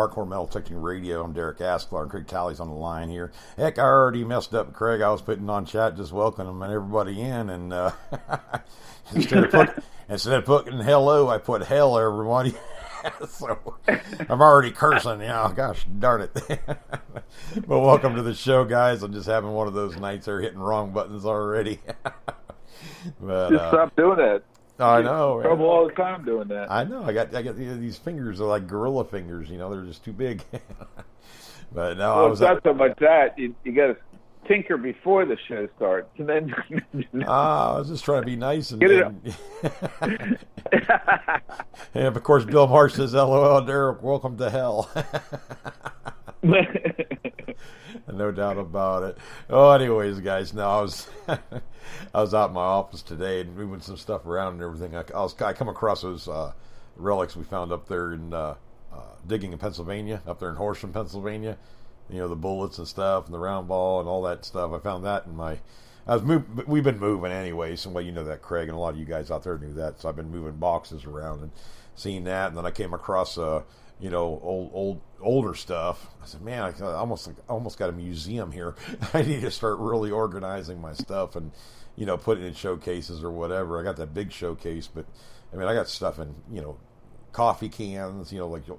Hardcore Metal Detecting Radio. I'm Derek Asklar, and Craig Talley's on the line here. Heck, I already messed up Craig. I was putting on chat just welcoming everybody in, and instead of putting hello, I put hell, everybody. So I'm already cursing. Gosh darn it. But welcome to the show, guys. I'm just having one of those nights there, hitting wrong buttons already. But just stop doing that. I know. Trouble all the time doing that. I know. I got these fingers are like gorilla fingers. They're just too big. But no, well, I was not so much that you got to tinker before the show starts, and then. I was just trying to be nice and get it. And of course, Bill Marsh says, "LOL, Derek, welcome to hell." No doubt about it. Oh, anyways, guys, no, I was out in my office today and moving some stuff around and everything. I come across those relics we found up there in digging in Pennsylvania, up there in Horsham, Pennsylvania. The bullets and stuff and the round ball and all that stuff. I found that in my. We've been moving anyway, so you know that, Craig, and a lot of you guys out there knew that. So I've been moving boxes around and seeing that, and then I came across older stuff. I said, man, I almost got a museum here. I need to start really organizing my stuff and put it in showcases or whatever. I got that big showcase, but I mean, I got stuff in coffee cans, the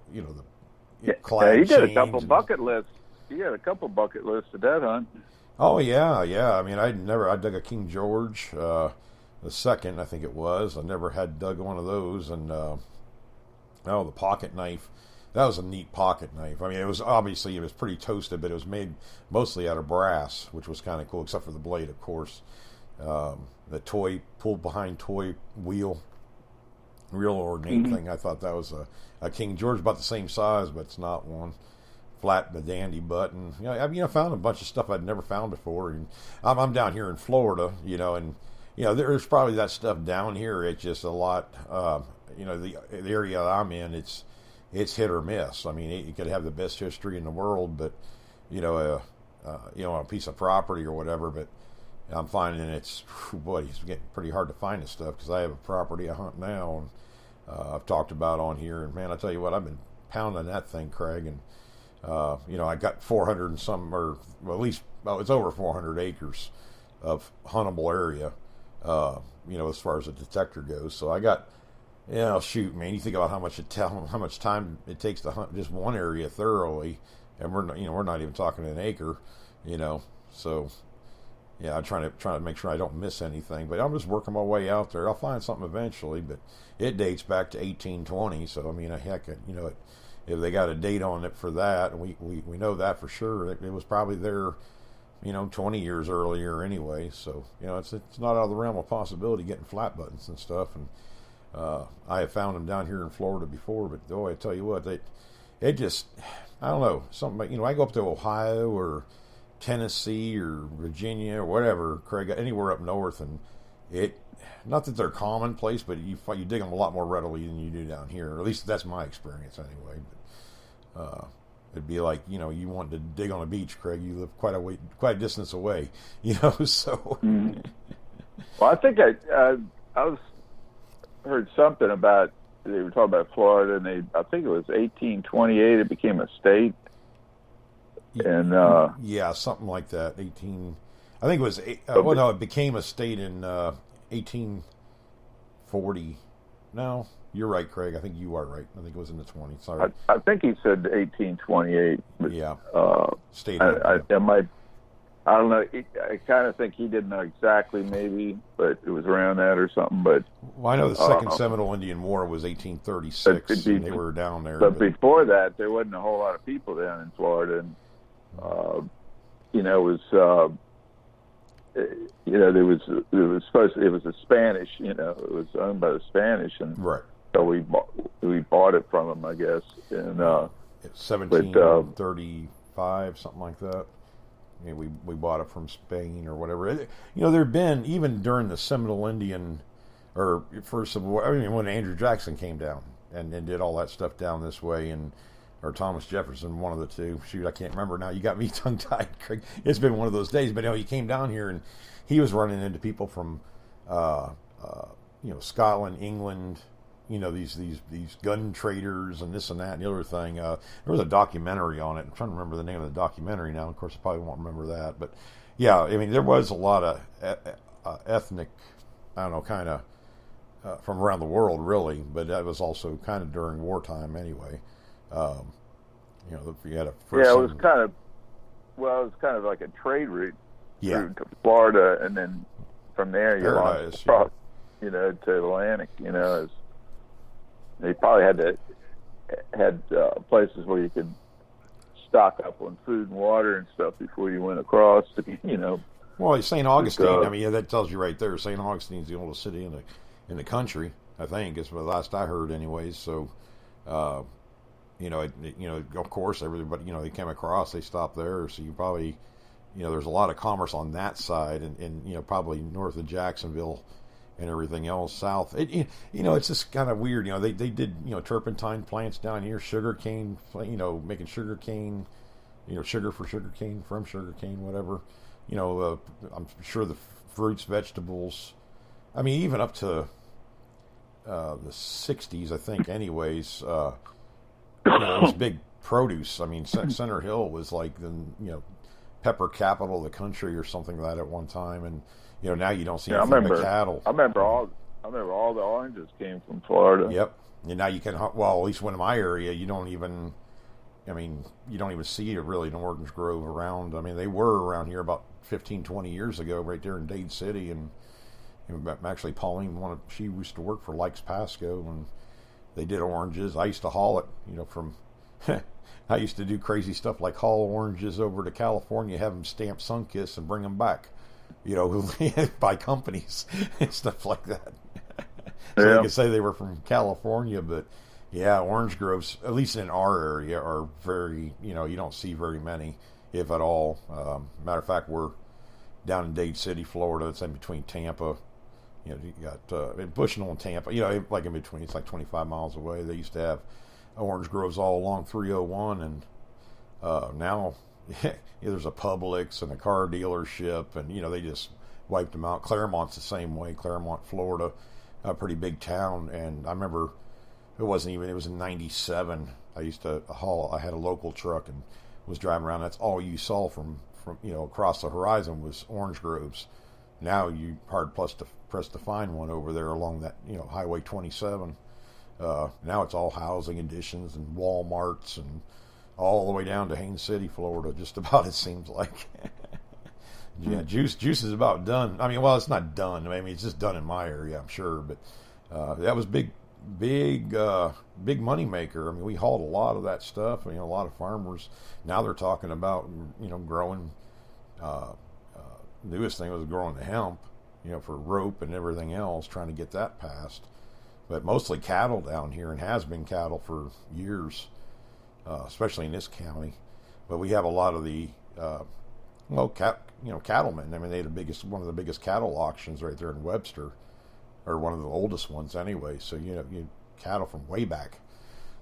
clad you did a chains couple bucket lists. You had a couple bucket lists of that, huh? Oh yeah. I mean, I dug a King George, the second, I think it was. I never had dug one of those, and the pocket knife. That was a neat pocket knife. I mean, it was pretty toasted, but it was made mostly out of brass, which was kind of cool, except for the blade, of course. The toy pulled behind toy wheel, real ornate thing. I thought that was a King George, about the same size, but it's not one. Flat, the dandy button. I found a bunch of stuff I'd never found before. And I'm down here in Florida, and there's probably that stuff down here. It's just a lot. The area I'm in, it's hit or miss. I mean, you could have the best history in the world, but a piece of property or whatever. But I'm finding it's getting pretty hard to find this stuff because I have a property I hunt now, and I've talked about on here. And man, I tell you what, I've been pounding that thing, Craig, and I got 400 and some, or well, at least it's over 400 acres of huntable area. As far as a detector goes, so I got. Shoot, man! You think about how much time it takes to hunt just one area thoroughly, and we're not even talking an acre, So, yeah, I'm trying to make sure I don't miss anything. But I'm just working my way out there. I'll find something eventually, but it dates back to 1820. So I mean, heck, if they got a date on it for that, and we know that for sure, it was probably there, 20 years earlier anyway. So it's not out of the realm of possibility getting flat buttons and stuff and. I have found them down here in Florida before, but boy, I tell you what, it just, I don't know, something, I go up to Ohio or Tennessee or Virginia or whatever, Craig, anywhere up north, and not that they're commonplace, but you dig them a lot more readily than you do down here, or at least that's my experience anyway. But, it'd be like, you wanted to dig on a beach, Craig, you live quite a distance away, so. Well, I think I was, heard something about, they were talking about Florida, and I think it was 1828 it became a state, and yeah, something like that. I think it was it became a state in 1840. No, you're right, Craig. I think you are right. I think it was in the 20s. Sorry, I think he said 1828. But, yeah, state. I don't know. I kind of think he didn't know exactly, maybe, but it was around that or something. But I know the Second Seminole Indian War was 1836, and they were down there. But before that, there wasn't a whole lot of people down in Florida, and it was it was the Spanish. It was owned by the Spanish, and right. So we bought it from them, I guess, in 1735, something like that. We bought it from Spain or whatever. There've been, even during the Seminole Indian, or first of all, when Andrew Jackson came down and did all that stuff down this way, or Thomas Jefferson, one of the two. Shoot, I can't remember now. You got me tongue-tied, Craig. It's been one of those days. But he came down here and he was running into people from, Scotland, England, these gun traders and this and that and the other thing. There was a documentary on it. I'm trying to remember the name of the documentary now. Of course, I probably won't remember that. But yeah, I mean, there was a lot of ethnic, I don't know, kind of from around the world, really. But that was also kind of during wartime, anyway. You had a first. Yeah, it was kind of. Well, it was kind of like a trade route through to Florida, and then from there you launched across, to Atlantic. They probably had places where you could stock up on food and water and stuff before you went across. Well, St. Augustine. I mean, that tells you right there. St. Augustine's the oldest city in the country. I think is the last I heard, anyways. So. Of course, everybody, they came across, they stopped there. So you probably, there's a lot of commerce on that side, and probably north of Jacksonville and everything else south. It's just kind of weird. They did, turpentine plants down here, sugar cane, making sugar cane, sugar for sugar cane, from sugar cane, whatever. I'm sure the fruits, vegetables. I mean, even up to the 60s, I think, anyways. It was big produce. I mean, Center Hill was like the pepper capital of the country or something like that at one time, and now you don't see anything but cattle. I remember all the oranges came from Florida. Yep, and now you can. Well, at least in my area, you don't even see really an orange grove around. I mean, they were around here about 15, 20 years ago, right there in Dade City, and actually Pauline, she used to work for Likes Pasco, and they did oranges. I used to haul it, from. I used to do crazy stuff like haul oranges over to California, have them stamp Sunkist, and bring them back, by companies and stuff like that. So they could say they were from California, but yeah, orange groves, at least in our area, are very, you don't see very many, if at all. Matter of fact, we're down in Dade City, Florida. It's in between Tampa. You got Bushnell and Tampa, like in between. It's like 25 miles away. They used to have orange groves all along 301, and now there's a Publix and a car dealership, and they just wiped them out. Claremont's the same way. Claremont, Florida, a pretty big town, and I remember it was in 97. I used to haul. I had a local truck and was driving around. That's all you saw from across the horizon was orange groves. Now you hard pressed to find one over there along that Highway 27. Now it's all housing additions and Walmarts and all the way down to Haines City, Florida. Just about, it seems like. Yeah, juice is about done. I mean, well, it's not done. I mean, it's just done in my area, I'm sure. But that was big money maker. I mean, we hauled a lot of that stuff. A lot of farmers now they're talking about growing. Newest thing was growing the hemp, for rope and everything else, trying to get that passed. But mostly cattle down here, and has been cattle for years, especially in this county. But we have a lot of the, cattlemen. I mean, they had one of the biggest cattle auctions right there in Webster, or one of the oldest ones anyway. So you cattle from way back.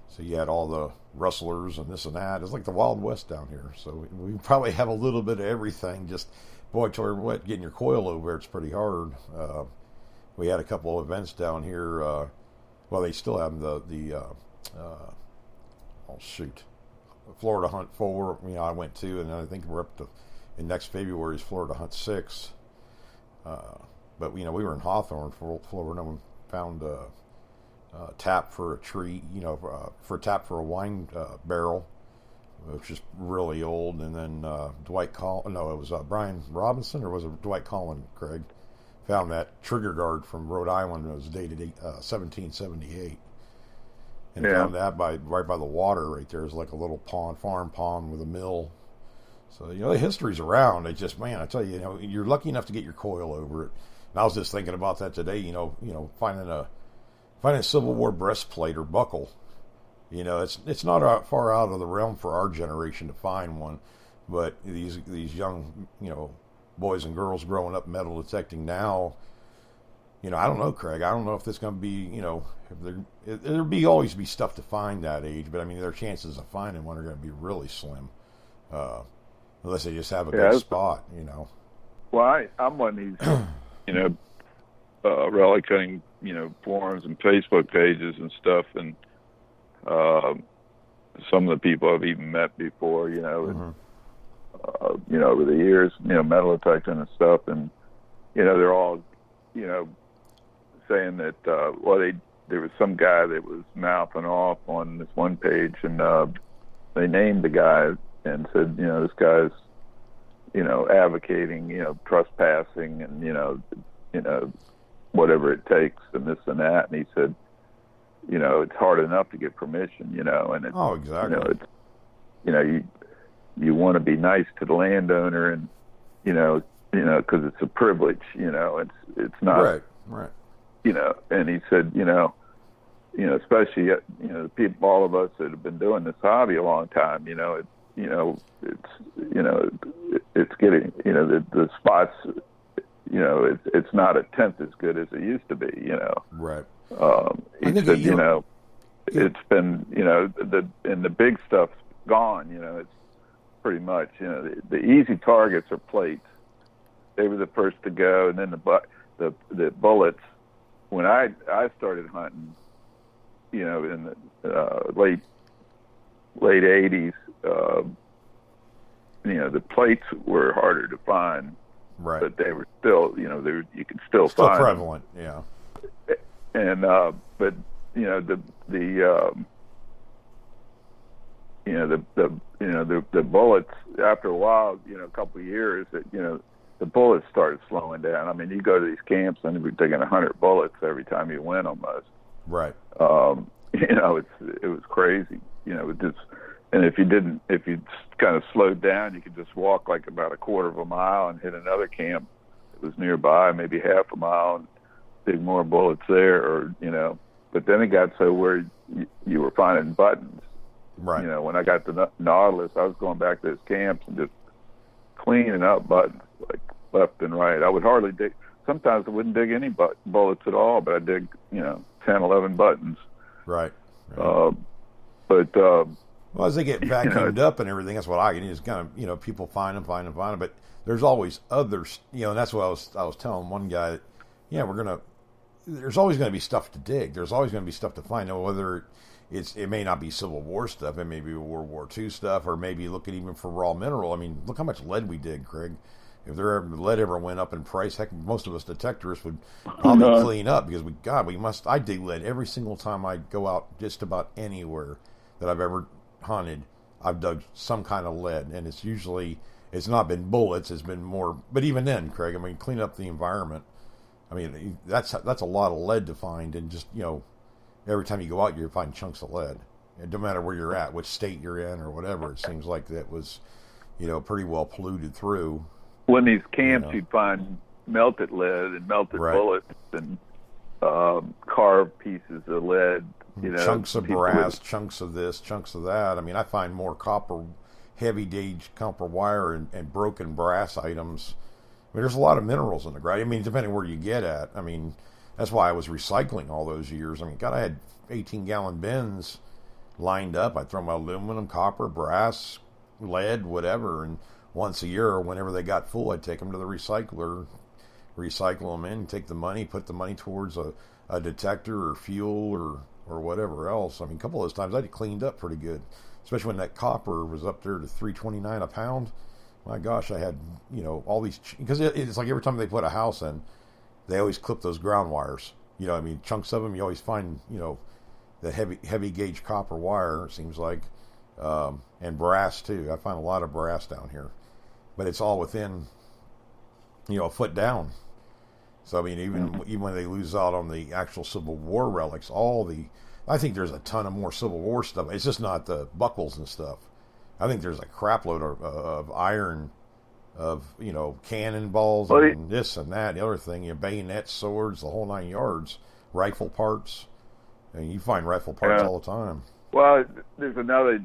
So you had all the rustlers and this and that. It's like the Wild West down here. So we probably have a little bit of everything. Just boy, getting your coil over it's pretty hard. We had a couple of events down here. They still have the Florida Hunt 4. I went to, and I think we're up to in next February's Florida Hunt 6. But we were in Hawthorne, Florida, and found a tap for a tree, for a tap for a wine barrel, which is really old. And then it was Brian Robinson, or was it Dwight Collin, Craig? Found that trigger guard from Rhode Island. It was dated 1778. And found that right by the water right there. Is like a little farm pond with a mill. So, the history's around. It just, man, I tell you, you're lucky enough to get your coil over it. And I was just thinking about that today, finding a Civil War breastplate or buckle. It's not far out of the realm for our generation to find one. But these young, boys and girls growing up metal detecting now, I don't know, Craig. I don't know if there's going to be, there'll always be stuff to find that age, but I mean, their chances of finding one are going to be really slim, unless they just have a good spot, Well, I'm one of these, relic hunting, forums and Facebook pages and stuff, and some of the people I've even met before, and, over the years, metal detecting and stuff, and they're all, saying that there was some guy that was mouthing off on this one page, and they named the guy and said, this guy's, advocating, trespassing and whatever it takes and this and that, and he said, it's hard enough to get permission, and it's, exactly. It's, you want to be nice to the landowner, and because it's a privilege, it's not right. And he said, especially the people, all of us that have been doing this hobby a long time, it's getting, the spots, it's not a tenth as good as it used to be, Right. He said, it's been, and the big stuff's gone, it's pretty much, the easy targets are plates. They were the first to go, and then the bullets. When I started hunting, in the late '80s, the plates were harder to find, right? But they were still, you could still find prevalent, them. Yeah. And but the bullets, after a while, a couple of years, that the bullets started slowing down. I mean, you go to these camps and you're taking 100 bullets every time you went, almost. Right. It was crazy. And if you kind of slowed down, you could just walk like about a quarter of a mile and hit another camp that was nearby, maybe half a mile, and dig more bullets there, or But then it got so where you were finding buttons. Right. When I got to Nautilus, I was going back to those camps and just cleaning up buttons like left and right. I would hardly dig. Sometimes I wouldn't dig any bullets at all, but I dig 10, 11 buttons. Right. Well, as they get vacuumed up and everything, that's what I can just kind of, people find them, but there's always others, and that's what I was telling one guy that, there's always going to be stuff to dig. There's always going to be stuff to find. Now, whether it may not be Civil War stuff, it may be World War II stuff, or maybe looking even for raw mineral. I mean, look how much lead we dig, Craig. If lead ever went up in price, heck, most of us detectorists would probably clean up, because I dig lead every single time I go out just about anywhere that I've ever hunted. I've dug some kind of lead, and it's not been bullets, it's been more, but even then, Craig, I mean, clean up the environment. I mean, that's a lot of lead to find, and just, every time you go out, you find chunks of lead. And no matter where you're at, which state you're in or whatever, it seems like that was, pretty well polluted through. When these camps, you'd find melted lead and melted bullets and carved pieces of lead. Chunks of brass, chunks of this, chunks of that. I mean, I find more heavy gauge copper wire and broken brass items. I mean, there's a lot of minerals in the ground. I mean, depending where you get at. I mean, that's why I was recycling all those years. I mean, God, I had 18-gallon bins lined up. I'd throw my aluminum, copper, brass, lead, whatever, and once a year, or whenever they got full, I'd take them to the recycler, recycle them in, take the money, put the money towards a detector or fuel or whatever else. I mean, a couple of those times I'd cleaned up pretty good, especially when that copper was up there to $3.29 a pound. My gosh, I had, all these, because it's like every time they put a house in, they always clip those ground wires. I mean, chunks of them, you always find, the heavy gauge copper wire, it seems like, and brass too. I find a lot of brass down here, but it's all within, a foot down. So, I mean, even when they lose out on the actual Civil War relics, I think there's a ton of more Civil War stuff. It's just not the buckles and stuff. I think there's a crap load of iron, of, cannonballs and this and that, the other thing, bayonets, swords, the whole 9 yards, rifle parts. I mean, you find rifle parts all the time. Well, there's another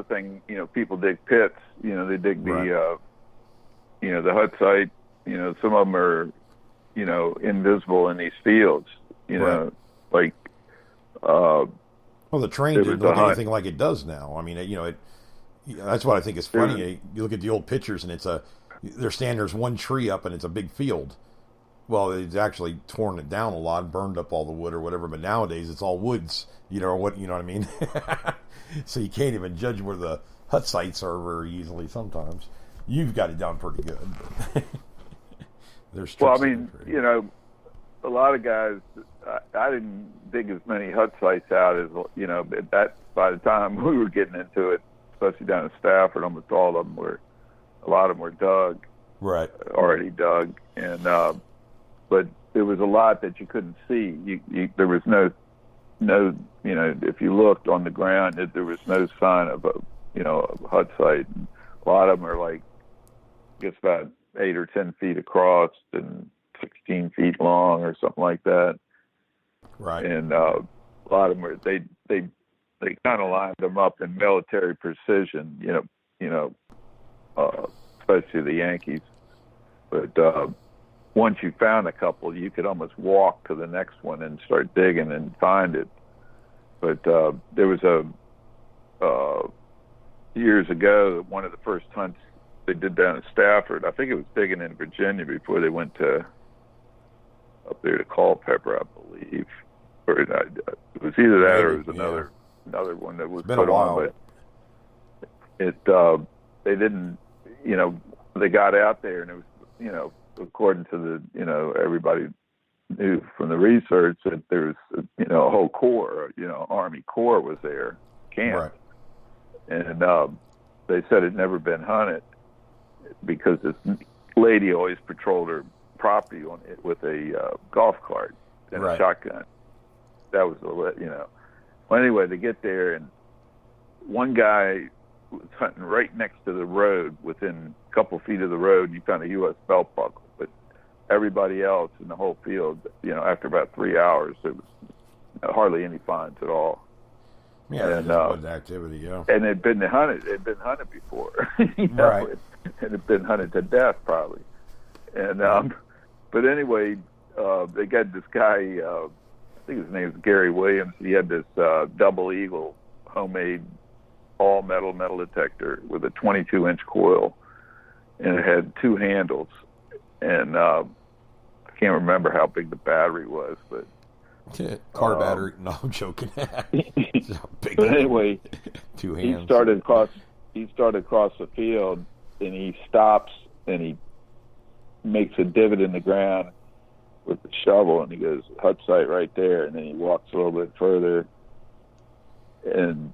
thing, people dig pits, they dig the HUD site, some of them are, invisible in these fields, like, well, the train didn't look anything like it does now. I mean, that's what I think is funny. You look at the old pictures, and there's one tree up, and it's a big field. Well, it's actually torn it down a lot, burned up all the wood or whatever. But nowadays, it's all woods. You know what? You know what I mean? So you can't even judge where the HUD sites are very easily. Sometimes you've got it down pretty good. But there's well, I mean, you know, a lot of guys. I didn't dig as many HUD sites out as you know. That by the time we were getting into it, especially down in Stafford, almost all of them were. A lot of them were dug, right? Already dug, and but there was a lot that you couldn't see. There was no, you know, if you looked on the ground, there was no sign of a, you know, a HUD site. And a lot of them are like, I guess about 8 or 10 feet across and 16 feet long or something like that. Right. And a lot of them were they kind of lined them up in military precision. You know. Especially the Yankees. But once you found a couple, you could almost walk to the next one and start digging and find it. But there was years ago, one of the first hunts they did down in Stafford. I think it was digging in Virginia before they went to up there to Culpeper, I believe. Or it was either that or it was another one that was put on. But they didn't. You know, they got out there and it was, you know, according to the, you know, everybody knew from the research that there was, you know, a whole corps, you know, Army Corps was there, camp. Right. And they said it never been hunted because this lady always patrolled her property on it with a golf cart and a shotgun. That was the, you know. Well, anyway, they get there and one guy was hunting right next to the road, within a couple feet of the road. You found a U.S. belt buckle, but everybody else in the whole field, you know, after about 3 hours, there was hardly any finds at all. Yeah, and was activity, yeah. And it'd been hunted before, you know, right? And it'd been hunted to death probably. And but anyway, they got this guy. I think his name was Gary Williams. He had this double eagle homemade all metal detector with a 22-inch coil, and it had 2 handles. And I can't remember how big the battery was, but car battery. No, I'm joking. Big but anyway, 2 hands. He started across the field, and he stops and he makes a divot in the ground with the shovel, and he goes, HUD site right there. And then he walks a little bit further and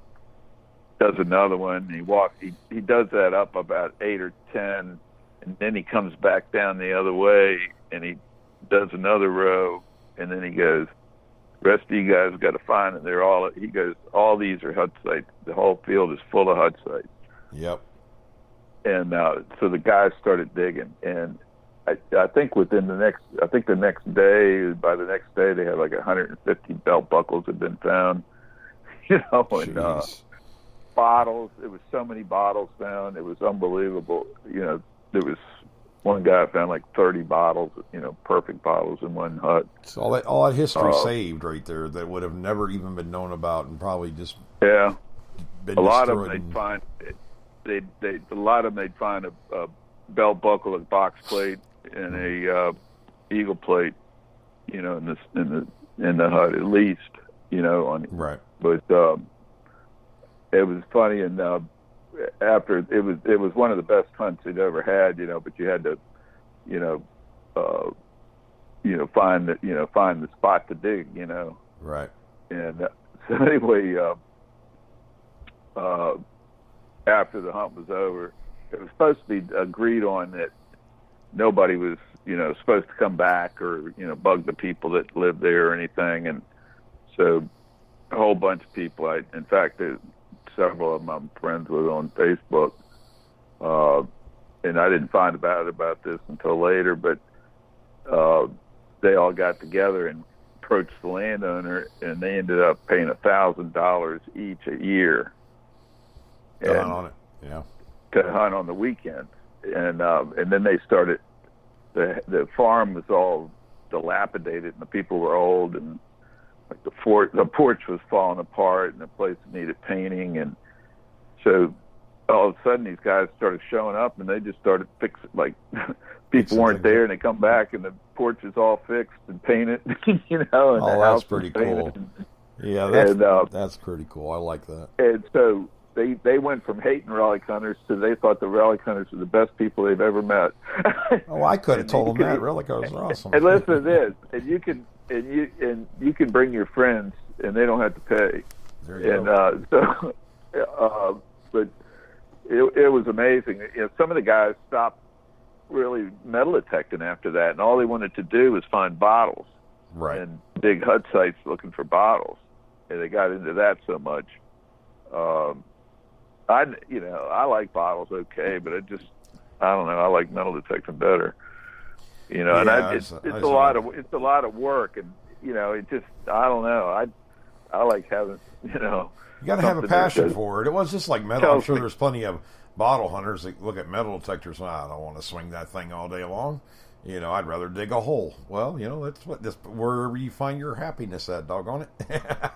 does another one. And he does that up about 8 or 10, and then he comes back down the other way and he does another row, and then he goes, rest of you guys got to find it. He goes, all these are HUD sites. The whole field is full of HUD sites. Yep. And so the guys started digging, and I think the next day, by the next day, they had like 150 belt buckles had been found. You know, and bottles. It was so many bottles found. It was unbelievable. You know, there was one guy found like 30 bottles, you know, perfect bottles in one hut. So all that history saved right there that would have never even been known about, and probably just been a lot destroyed. Of them they'd find. A lot of them they'd find a belt buckle, a box plate, and a eagle plate, you know, in the hut at least, you know, on right. But it was funny, and after it was one of the best hunts he'd ever had, you know. But you had to, find the spot to dig, you know. Right. And so anyway, after the hunt was over, it was supposed to be agreed on that nobody was, you know, supposed to come back or, you know, bug the people that lived there or anything. And so a whole bunch of people, in fact, several of them I'm friends with on Facebook, and I didn't find out about this until later, but they all got together and approached the landowner, and they ended up paying $1,000 each a year. To hunt on it, yeah. To hunt on the weekends, and then they started. The farm was all dilapidated, and the people were old, and like the porch was falling apart, and the place needed painting, and so all of a sudden these guys started showing up, and they just started fixing, like, people weren't there, and they come back, and the porch is all fixed and painted, you know. And oh, that's pretty cool. Yeah, that's pretty cool. I like that. And so they went from hating relic hunters to they thought the relic hunters were the best people they've ever met. Oh, I could have told them that. Relic hunters are awesome. And listen to this, and you can bring your friends, and they don't have to pay. There you go. But it was amazing. You know, some of the guys stopped really metal detecting after that, and all they wanted to do was find bottles, right, and dig HUD sites looking for bottles. And they got into that so much. I like bottles, okay, but I don't know. I like metal detecting better. You know, yeah, and it's a lot of work, and you know, I don't know. I like having, you know. You got to have a passion for it. It was just like metal. I'm sure there's plenty of bottle hunters that look at metal detectors. I don't want to swing that thing all day long. You know, I'd rather dig a hole. Well, you know, that's wherever you find your happiness at, doggone it.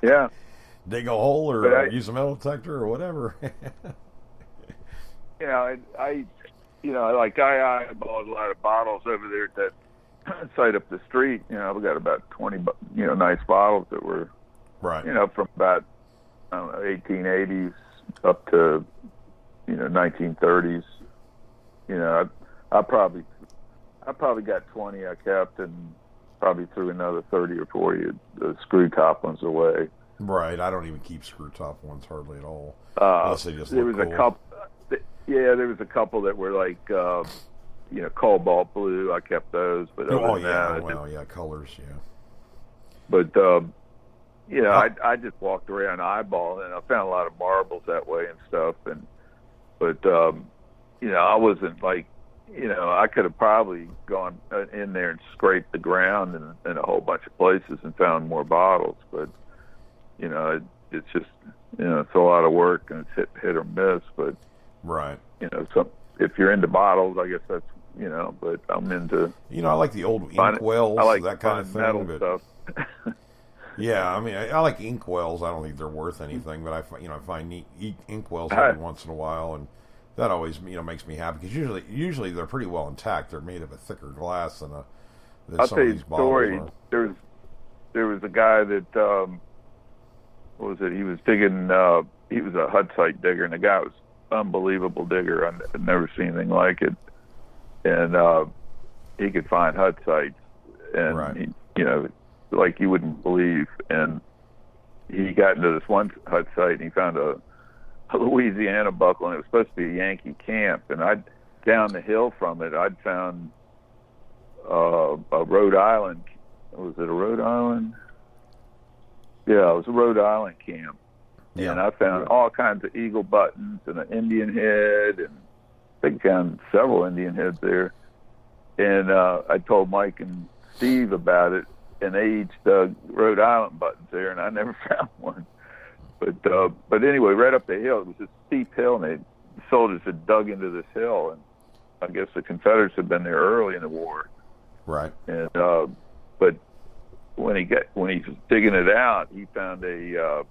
Yeah. Dig a hole or use a metal detector or whatever. You know, I eyeballed a lot of bottles over there at that site up the street. You know, we got about 20, you know, nice bottles that were, right, you know, from about, I don't know, 1880s up to, you know, 1930s. You know, I probably got 20 I kept, and probably threw another 30 or 40 the screw top ones away. Right. I don't even keep screw top ones hardly at all. Unless they just there look was cool. a couple. Yeah, there was a couple that were like, you know, cobalt blue. I kept those, but colors, yeah. But you know, I just walked around eyeballing, and I found a lot of marbles that way and stuff. But you know, I wasn't like, you know, I could have probably gone in there and scraped the ground in a whole bunch of places and found more bottles. But you know, it's just, you know, it's a lot of work, and it's hit or miss. But right, you know, if you're into bottles, I guess that's, you know. But I'm into, you know, I like the old Inkwells, I like that kind of thing. Metal but, stuff. yeah, I mean, I like Inkwells. I don't think they're worth anything, but I find neat Inkwells every once in a while, and that always, you know, makes me happy, because usually they're pretty well intact. They're made of a thicker glass than I'll some tell of you these a story. bottles are. There was a guy that what was it? He was digging. He was a HUD Site digger, and the guy was unbelievable digger. I'd never seen anything like it, and he could find HUD sites, and right, he, you know, like you wouldn't believe. And he got into this one HUD site, and he found a Louisiana buckle, and it was supposed to be a Yankee camp. And down the hill from it, I'd found a Rhode Island. Was it a Rhode Island? Yeah, it was a Rhode Island camp. Yeah. And I found all kinds of eagle buttons and an Indian head, and I think I found several Indian heads there. And I told Mike and Steve about it, and they each dug Rhode Island buttons there, and I never found one. But anyway, right up the hill, it was a steep hill, and the soldiers had dug into this hill, and I guess the Confederates had been there early in the war. Right. And but when he was digging it out, he found a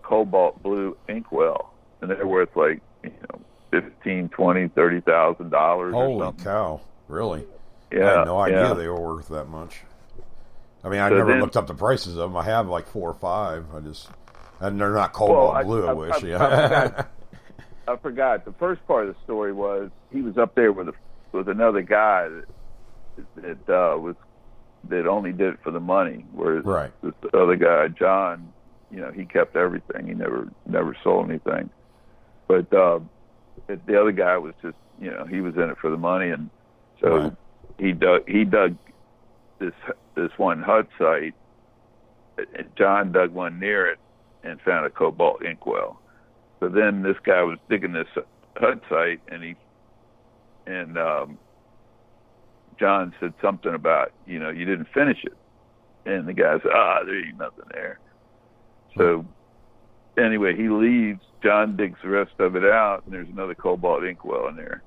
cobalt blue inkwell, and they're worth like, you know, $15,000, $20,000, $30,000. Holy cow! Really? Yeah. I had no idea they were worth that much. I mean, I never looked up the prices of them. I have like 4 or 5. And they're not cobalt blue. I wish. I forgot. The first part of the story was he was up there with another guy that only did it for the money, whereas this other guy, John, you know, he kept everything. He never sold anything. But the other guy was just, you know, he was in it for the money, and so he dug this one HUD site, and John dug one near it and found a cobalt inkwell. So then this guy was digging this HUD site, and John said something about, you know, you didn't finish it. And the guy said, there ain't nothing there. So anyway, he leaves. John digs the rest of it out, and there's another cobalt inkwell in there,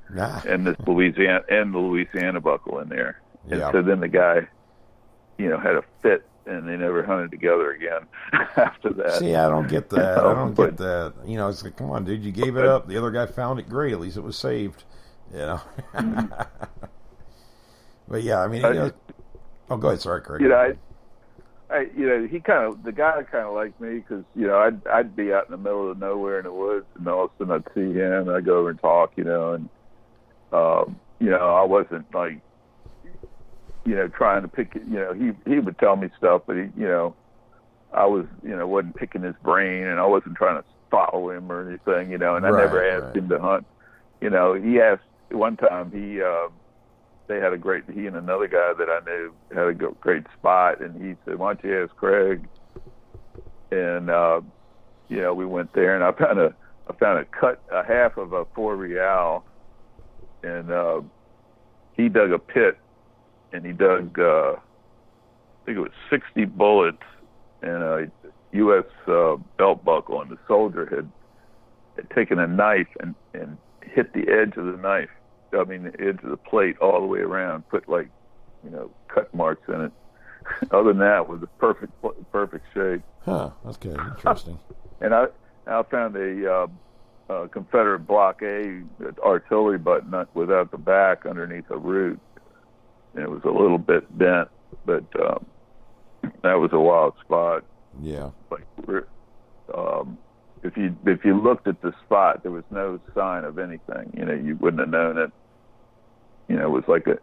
and the Louisiana buckle in there. And so then the guy, you know, had a fit and they never hunted together again after that. See, I don't get that. I don't get that. You know, it's like, come on, dude, you gave it up. The other guy found it. Great, at least it was saved. You know. But yeah, I mean, you know, oh, go ahead. Sorry, Craig. You know, the guy kind of liked me because, you know, I'd be out in the middle of nowhere in the woods, and all of a sudden I'd see him, and I'd go over and talk, you know, and you know, I wasn't like, you know, trying to pick it. You know, he would tell me stuff, but he, you know, I was, you know, wasn't picking his brain, and I wasn't trying to follow him or anything, you know, and I never asked him to hunt. You know, he asked one time, he and another guy that I knew had a great spot, and he said, why don't you ask Craig? And, you know, we went there, and I found a half of a 4 Real, and he dug a pit, and he dug, I think it was 60 bullets and a U.S. belt buckle, and the soldier had taken a knife and hit the edge of the knife. I mean, the edge of the plate all the way around, put like, you know, cut marks in it. Other than that, it was a perfect shape. Huh, that's good. Interesting. And I found a Confederate Block A artillery button without the back underneath a root. And it was a little bit bent, but that was a wild spot. Yeah. Like, if you looked at the spot, there was no sign of anything. You know, you wouldn't have known it. You know, it was like a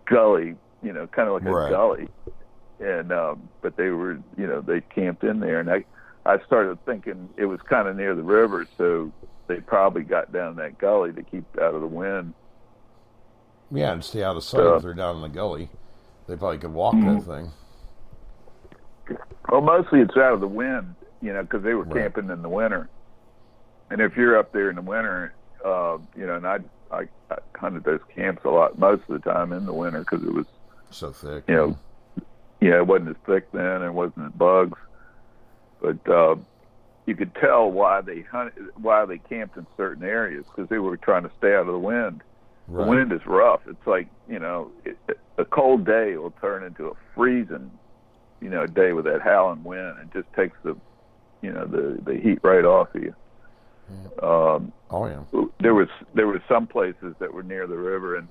gully, you know, kind of like a gully. And, but they were, you know, they camped in there. And I started thinking it was kind of near the river, so they probably got down that gully to keep out of the wind. Yeah, and stay out of sight if they're down in the gully. They probably could walk that thing. Well, mostly it's out of the wind, you know, because they were camping in the winter. And if you're up there in the winter, you know, and I hunted those camps a lot, most of the time in the winter, because it was so thick. You know, yeah, it wasn't as thick then, and it wasn't as bugs. But you could tell why they camped in certain areas, because they were trying to stay out of the wind. Right. The wind is rough. It's like, you know, a cold day will turn into a freezing, you know, day with that howling wind. It just takes the, you know, the heat right off of you. Yeah. There was some places that were near the river, and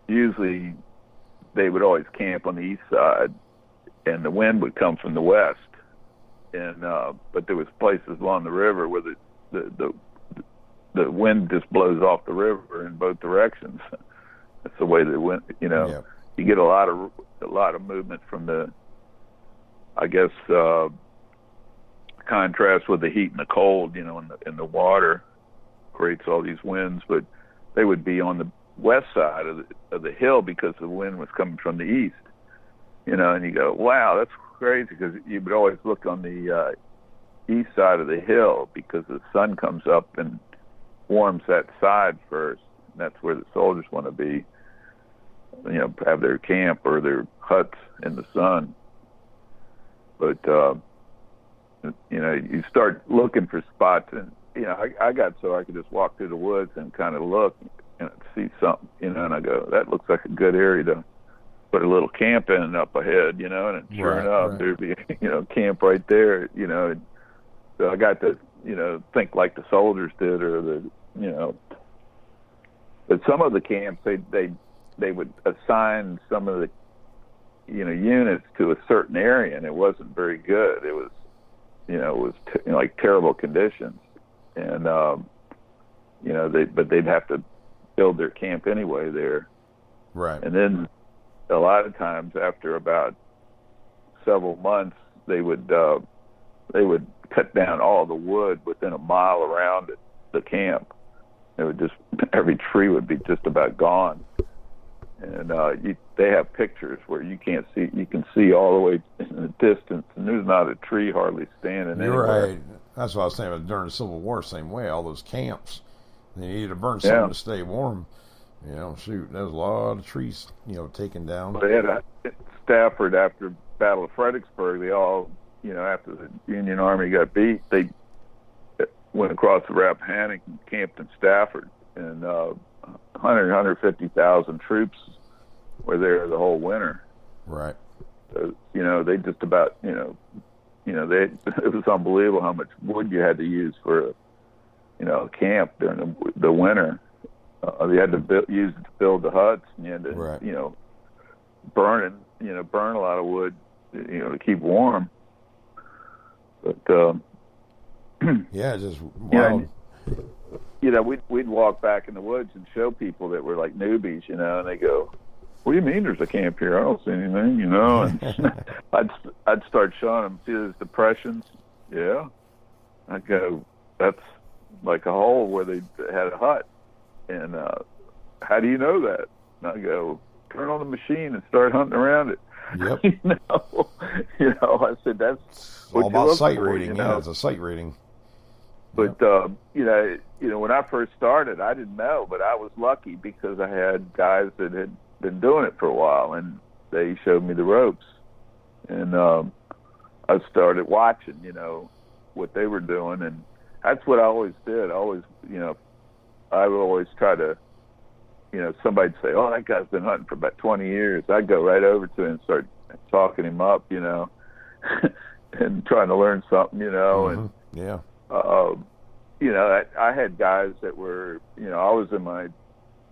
usually they would always camp on the east side, and the wind would come from the west. And but there was places along the river where the wind just blows off the river in both directions. That's the way the wind, you know. Yeah. You get a lot of movement from the, I guess, contrast with the heat and the cold, you know, in the water creates all these winds. But they would be on the west side of the hill because the wind was coming from the east, you know. And you go, wow, that's crazy, because you would always look on the east side of the hill because the sun comes up and warms that side first. And that's where the soldiers want to be, you know, have their camp or their huts in the sun. But you know, you start looking for spots, and you know, I got so I could just walk through the woods and kind of look and see something, you know, and I go, that looks like a good area to put a little camp in up ahead, you know, and sure enough, there'd be, you know, camp right there, you know. And so I got to, you know, think like the soldiers did, or the, you know. But some of the camps, they would assign some of the, you know, units to a certain area, and it wasn't very good. It was, you know, it was you know, like terrible conditions, and you know, they'd have to build their camp anyway there, right? And then a lot of times, after about several months, they would cut down all the wood within a mile around the camp. It would just, every tree would be just about gone. And they have pictures where you can see all the way in the distance, and there's not a tree hardly standing You're anywhere. right. That's what I was saying about during the Civil War, same way, all those camps. They needed to burn something to stay warm. You know, shoot, there's a lot of trees, you know, taken down. They had Stafford, after Battle of Fredericksburg, they all, you know, after the Union Army got beat, they went across the Rappahannock and camped in Stafford, and 150,000 troops were there the whole winter. Right. They just about, it was unbelievable how much wood you had to use for, a camp during the winter. They had to use it to build the huts, and you had to, Right. burn a lot of wood, to keep warm. But yeah, it's just wild. We'd walk back in the woods and show people that were like newbies, and they go, "What do you mean there's a camp here? I don't see anything," And I'd start showing them, "See those depressions?" Yeah. I'd go, "That's like a hole where they had a hut." And how do you know that? And I go, "Turn on the machine and start hunting around it." Yep. I said, "That's all about sight reading." Yeah, it's a sight reading. But when I first started, I didn't know, but I was lucky because I had guys that had been doing it for a while, and they showed me the ropes, and I started watching, what they were doing, and that's what I always did. I would always try to, somebody'd say, "Oh, that guy's been hunting for about 20 years." I'd go right over to him and start talking him up, and trying to learn something, and yeah. I had guys that were, I was in my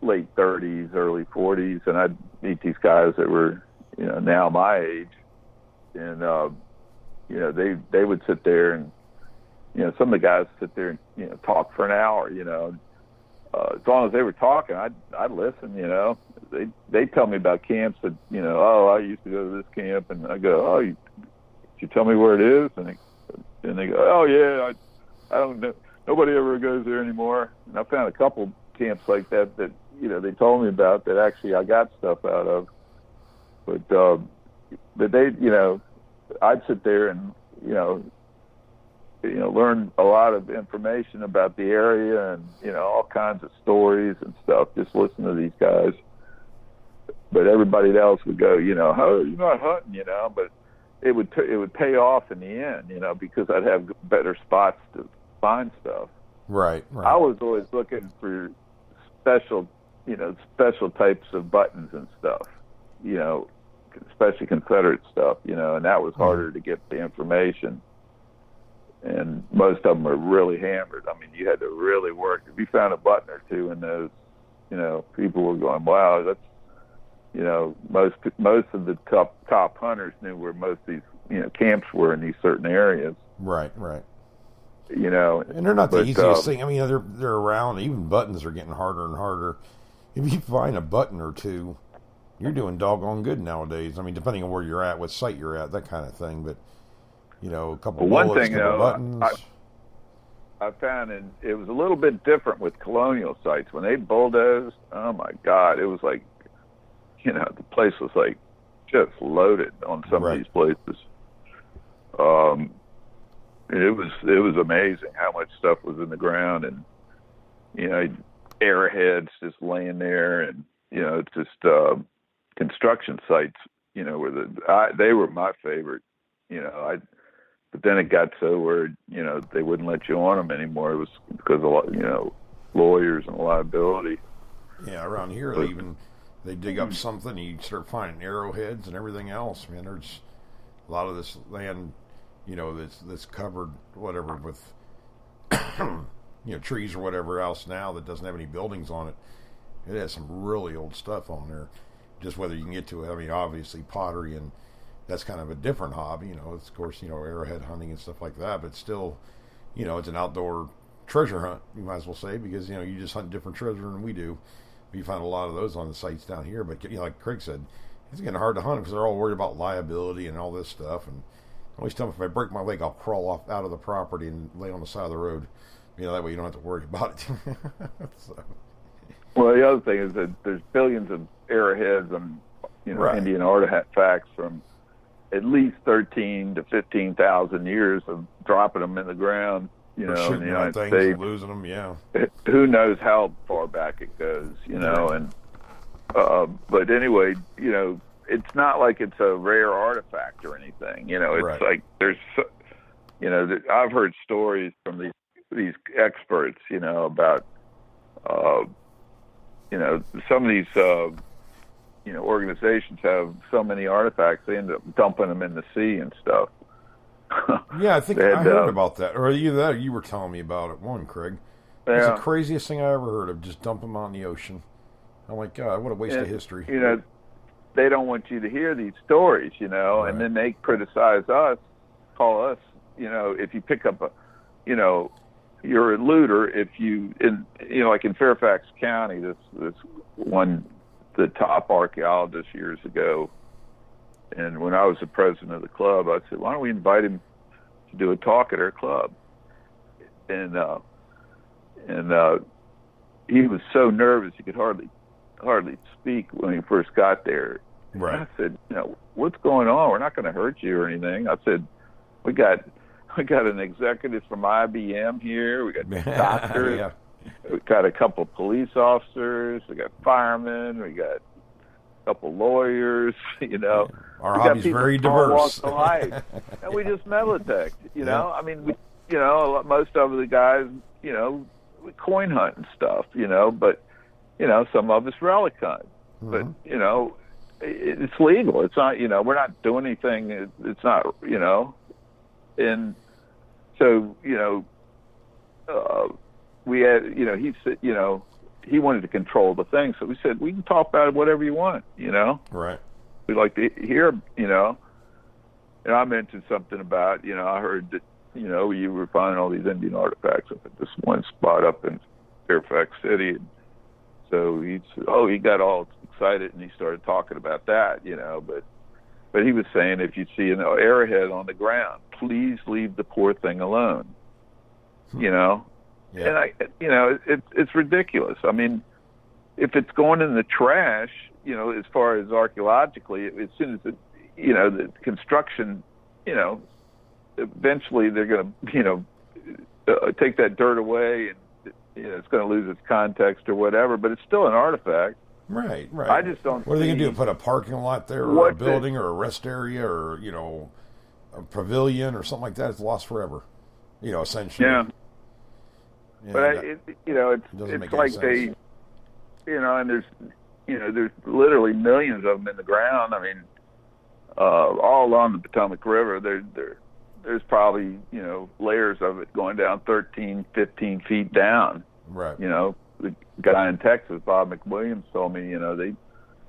late 30s, early 40s, and I'd meet these guys that were, now my age, and they would sit there and, some of the guys sit there and, talk for an hour, as long as they were talking, I'd listen, They tell me about camps that, "Oh, I used to go to this camp," and I go, "Oh, you tell me where it is?" And they go, "Oh yeah, I don't know. Nobody ever goes there anymore." And I found a couple camps like that they told me about that actually I got stuff out of. But they, I'd sit there and learn a lot of information about the area and all kinds of stories and stuff. Just listen to these guys. But everybody else would go, "Oh, you're not hunting," but it would pay off in the end, because I'd have better spots to find stuff. Right. I was always looking for special types of buttons and stuff, especially Confederate stuff, and that was harder to get the information. And most of them were really hammered. I mean, you had to really work. If you found a button or two in those, people were going, "Wow, that's," most of the top hunters knew where most of these, camps were in these certain areas. Right. And they're not the easiest thing. I mean, they're around. Even buttons are getting harder and harder. If you find a button or two, you're doing doggone good nowadays. I mean, depending on where you're at, what site you're at, that kind of thing. But a couple bullets, couple buttons. I found, and it was a little bit different with Colonial Sites when they bulldozed. Oh my God, it was like, the place was like just loaded on some of these places. It was amazing how much stuff was in the ground, and arrowheads just laying there, and it's just construction sites. Where they were my favorite. But then it got so where they wouldn't let you on them anymore. It was because of lawyers and liability. Yeah, around here they dig up something, and you start finding arrowheads and everything else. Man, there's a lot of this land, that's covered whatever with trees or whatever else now that doesn't have any buildings on it. It has some really old stuff on there. Just whether you can get to it. I mean, obviously pottery, and that's kind of a different hobby. It's, of course, arrowhead hunting and stuff like that. But still, it's an outdoor treasure hunt, you might as well say, because, you just hunt different treasure than we do. You find a lot of those on the sites down here. But, like Craig said, it's getting hard to hunt because they're all worried about liability and all this stuff. And I always tell them, if I break my leg, I'll crawl out of the property and lay on the side of the road. That way you don't have to worry about it. So. Well, the other thing is that there's billions of arrowheads and Indian artifacts from at least 13 to 15,000 years of dropping them in the ground. In the United States, losing them. Yeah. Who knows how far back it goes? And but anyway, it's not like it's a rare artifact or anything. It's like there's, I've heard stories from these experts, about. Some of these organizations have so many artifacts, they end up dumping them in the sea and stuff. Yeah, I think I heard about that. Or either that or you were telling me about it, Craig. It's the craziest thing I ever heard of, just dump them out in the ocean. I'm like, God, what a waste of history. They don't want you to hear these stories, right. And then they criticize us, call us, if you pick up you're a looter if like in Fairfax County, this one, the top archaeologist years ago, and when I was the president of the club, I said, why don't we invite him to do a talk at our club? And he was so nervous he could hardly speak when he first got there. Right. And I said, what's going on? We're not going to hurt you or anything. I said, we got an executive from IBM here. We got doctors. Yeah. We got a couple of police officers. We got firemen. We got a couple of lawyers. Our hobby's very diverse. Walks of life. And we just mellotech. I mean, most of the guys, we coin hunt and stuff. But some of us relic hunt. Mm-hmm. But it's legal. It's not. We're not doing anything. It's not. And so, we had, he said, he wanted to control the thing. So we said, we can talk about whatever you want, Right. We'd like to hear, and I mentioned something about, I heard that, you were finding all these Indian artifacts up at this one spot up in Fairfax City. And so he said, he got all excited and he started talking about that, but he was saying, if you see an arrowhead on the ground, please leave the poor thing alone. Yeah. And it's ridiculous. I mean, if it's going in the trash, as far as archaeologically, as soon as the construction, eventually they're going to, take that dirt away, and it's going to lose its context or whatever. But it's still an artifact. Right. I just don't. What are they going to do? Put a parking lot there, or a building, or a rest area, or a pavilion, or something like that? It's lost forever. Essentially. Yeah. But it's like they, and there's literally millions of them in the ground. I mean, all along the Potomac River, there's probably layers of it going down 13, 15 feet down. Right. The guy in Texas, Bob McWilliams, told me,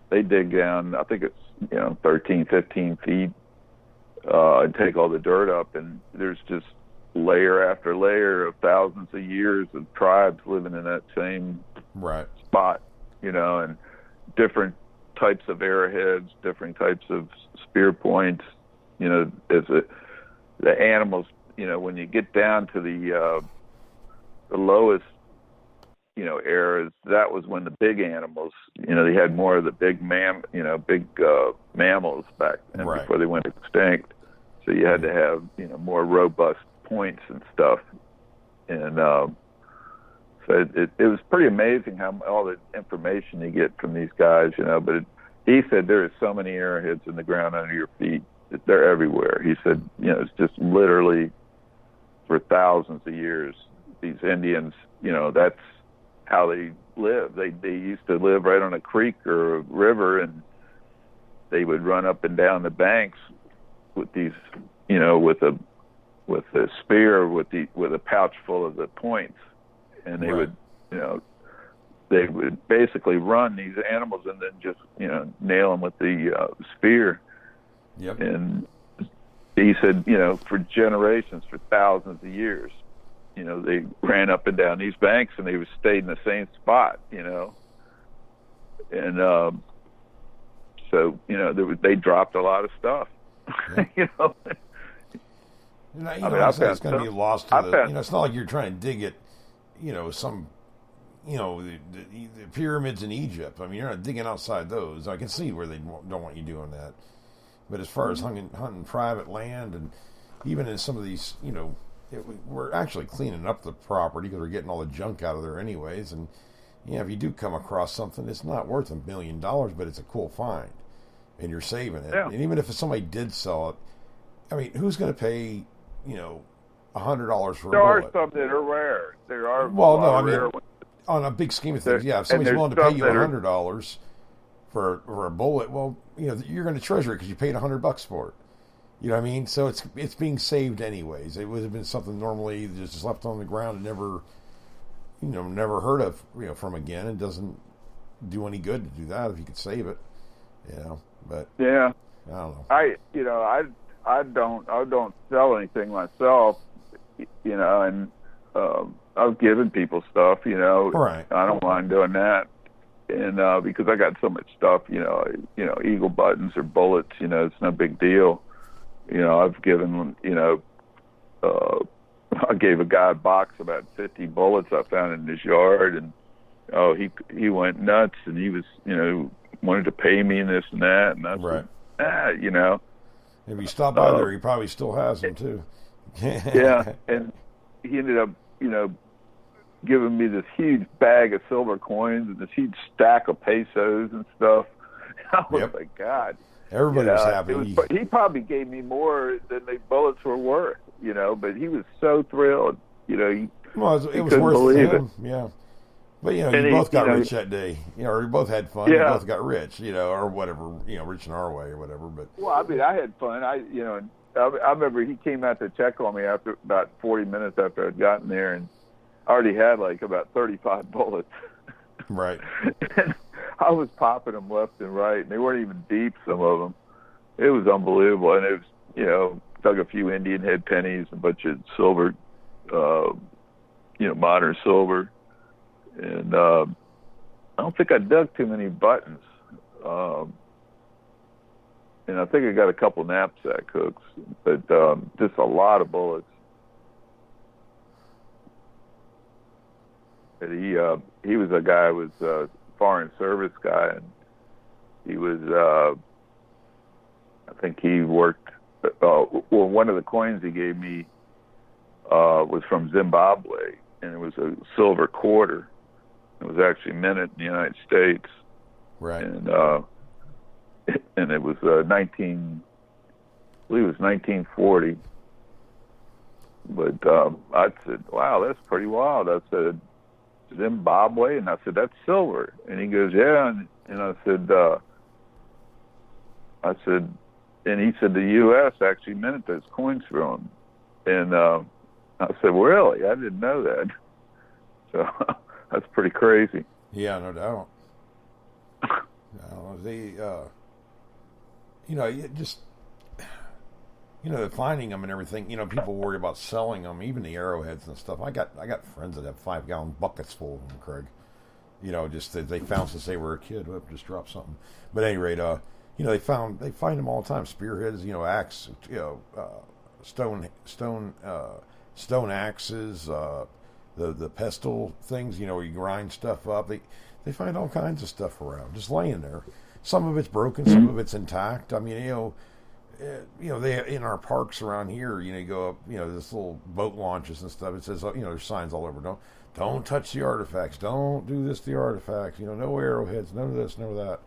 they dig down, I think it's, 13, 15 feet, and take all the dirt up, and there's just layer after layer of thousands of years of tribes living in that same spot, and different types of arrowheads, different types of spear points, as the animals, when you get down to the lowest, eras, that was when the big animals, they had more of the big mammals back then before they went extinct. So you had to have, more robust points and stuff. And so it was pretty amazing how all the information you get from these guys, but he said there are so many arrowheads in the ground under your feet that they're everywhere. He said, it's just literally for thousands of years, these Indians, that's how they live. They used to live right on a creek or a river, and they would run up and down the banks with these, with a spear with a pouch full of the points, and they would, they would basically run these animals and then just, nail them with the spear. Yep. And he said, for generations, for thousands of years, they ran up and down these banks and they stayed in the same spot, and so they dropped a lot of stuff. Yeah. It's going to be lost to the. It's not like you're trying to dig at, the pyramids in Egypt. I mean, you're not digging outside those. I can see where they don't want you doing that. But as far as hunting private land, and even in some of these, we're actually cleaning up the property because we're getting all the junk out of there anyways. And if you do come across something, it's not worth $1 million, but it's a cool find, and you're saving it. Yeah. And even if somebody did sell it, I mean, who's going to pay, $100 for a bullet? There are some that are rare. There are rare ones. Ones. On a big scheme of things, if somebody's willing to pay you $100 for a bullet. Well, you're going to treasure it because you paid $100 for it. You know what I mean? So it's being saved anyways. It would have been something normally just left on the ground and never heard of from again. It doesn't do any good to do that if you could save it. But yeah, I don't know. I don't sell anything myself. And I've given people stuff. Right. I don't mind doing that. And because I got so much stuff, eagle buttons or bullets, it's no big deal. I've given, I gave a guy a box of about 50 bullets I found in his yard, and he went nuts, and he was, wanted to pay me and this and that, and I said, If you stop by there, he probably still has them too. Yeah, and he ended up, giving me this huge bag of silver coins and this huge stack of pesos and stuff. I was like, God. Everybody was happy. He probably gave me more than the bullets were worth, but he was so thrilled. It was worth it. Yeah. But, you both got rich that day. Or you both had fun. Yeah. You both got rich, or whatever, rich in our way or whatever. But well, I mean, I had fun. I remember he came out to check on me after about 40 minutes after I'd gotten there, and I already had like about 35 bullets. Right. And I was popping them left and right, and they weren't even deep, some of them. It was unbelievable. And it was, dug a few Indian head pennies, a bunch of silver, modern silver. And I don't think I dug too many buttons. And I think I got a couple knapsack hooks, but just a lot of bullets. But he was a guy who was a foreign service guy, and he was, I think he worked, one of the coins he gave me was from Zimbabwe, and it was a silver quarter. It was actually minted in the United States. Right. And it was I believe it was 1940. But I said, wow, that's pretty wild. I said, Zimbabwe? And I said, that's silver. And he goes, yeah. And I said, and he said, the U.S. actually minted those coins for him. And I said, well, really? I didn't know that. So that's pretty crazy. Yeah, no doubt. Finding them and everything. People worry about selling them, even the arrowheads and stuff. I got friends that have 5-gallon buckets full of them, Craig. Just that they found since they were a kid. Whoop, just dropped something. But at any rate, they find them all the time. Spearheads, axe, stone axes, the pestle things, where you grind stuff up. They find all kinds of stuff around, just laying there. Some of it's broken, some of it's intact. I mean, they in our parks around here, you go up, this little boat launches and stuff. It says, there's signs all over. Don't touch the artifacts. Don't do this to the artifacts. No arrowheads. None of this. None of that.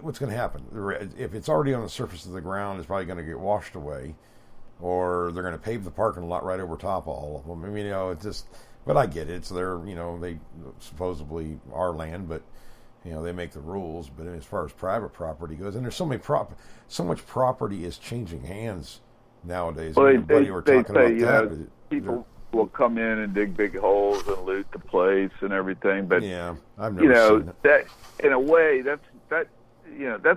What's going to happen? If it's already on the surface of the ground, it's probably going to get washed away, or they're going to pave the parking lot right over top of all of them. I mean, it's just. But I get it. It's their, they supposedly our land, but. They make the rules, but as far as private property goes, and there's so much property is changing hands nowadays. Well, they say, people will come in and dig big holes and loot the place and everything, but yeah, I've never seen it. That in a way that's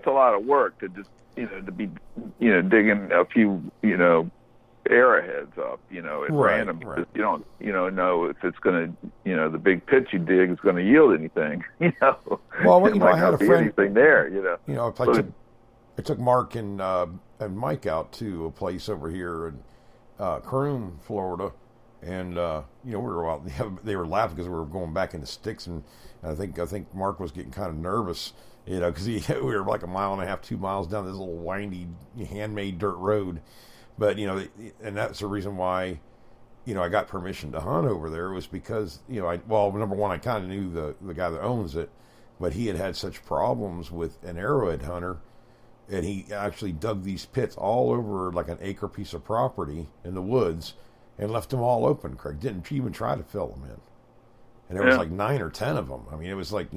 a lot of work to just to be digging a few arrowheads up, at random. Right. You don't, know if it's going to, the big pit you dig is going to yield anything, Well, I had a friend. Anything there, I took Mark and Mike out to a place over here in Croom, Florida, and we were out. They were laughing because we were going back into sticks, and I think Mark was getting kind of nervous, because we were like 1.5 miles, 2 miles down this little windy handmade dirt road. But, and that's the reason why, I got permission to hunt over there was because, number one, I kind of knew the guy that owns it, but he had such problems with an arrowhead hunter, and he actually dug these pits all over like an acre piece of property in the woods and left them all open, Craig. Didn't even try to fill them in. And there was like 9 or 10 of them. I mean, it was like,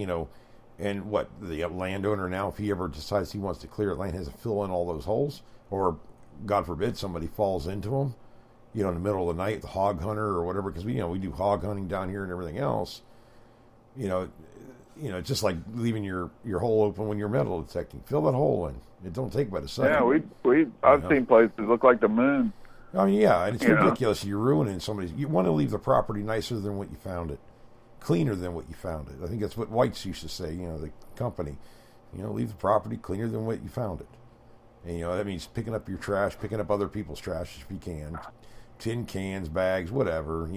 And what the landowner now, if he ever decides he wants to clear land, has to fill in all those holes, or God forbid somebody falls into them, in the middle of the night, the hog hunter or whatever, because we do hog hunting down here and everything else. It's just like leaving your hole open when you're metal detecting. Fill that hole in. It don't take but a second. Yeah, I've seen places look like the moon. I mean, yeah, and it's ridiculous. You're ruining somebody's. You want to leave the property nicer than what you found it, cleaner than what you found it. I think that's what White's used to say. The company, leave the property cleaner than what you found it. And that means picking up your trash, picking up other people's trash if you can, tin cans, bags, whatever.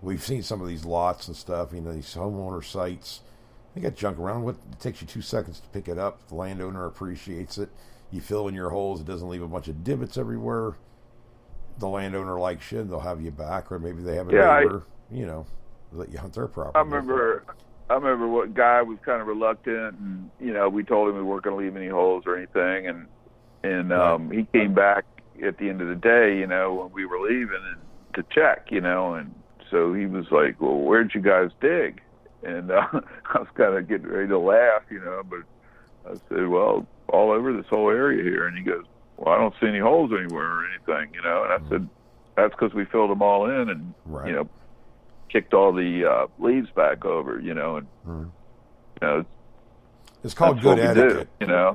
We've seen some of these lots and stuff. These homeowner sites. They got junk around. It takes you 2 seconds to pick it up. The landowner appreciates it. You fill in your holes. It doesn't leave a bunch of divots everywhere. The landowner likes you. They'll have you back, or maybe they have a neighbor. Let you hunt their property. I remember what guy was kind of reluctant, and we told him we weren't going to leave any holes or anything, and right. He came back at the end of the day, when we were leaving, and to check, and so he was like, "Well, where'd you guys dig?" And I was kind of getting ready to laugh, but I said, "Well, all over this whole area here," and he goes, "Well, I don't see any holes anywhere or anything," and I said, "That's because we filled them all in and right. Kicked all the leaves back over, and it's called good etiquette,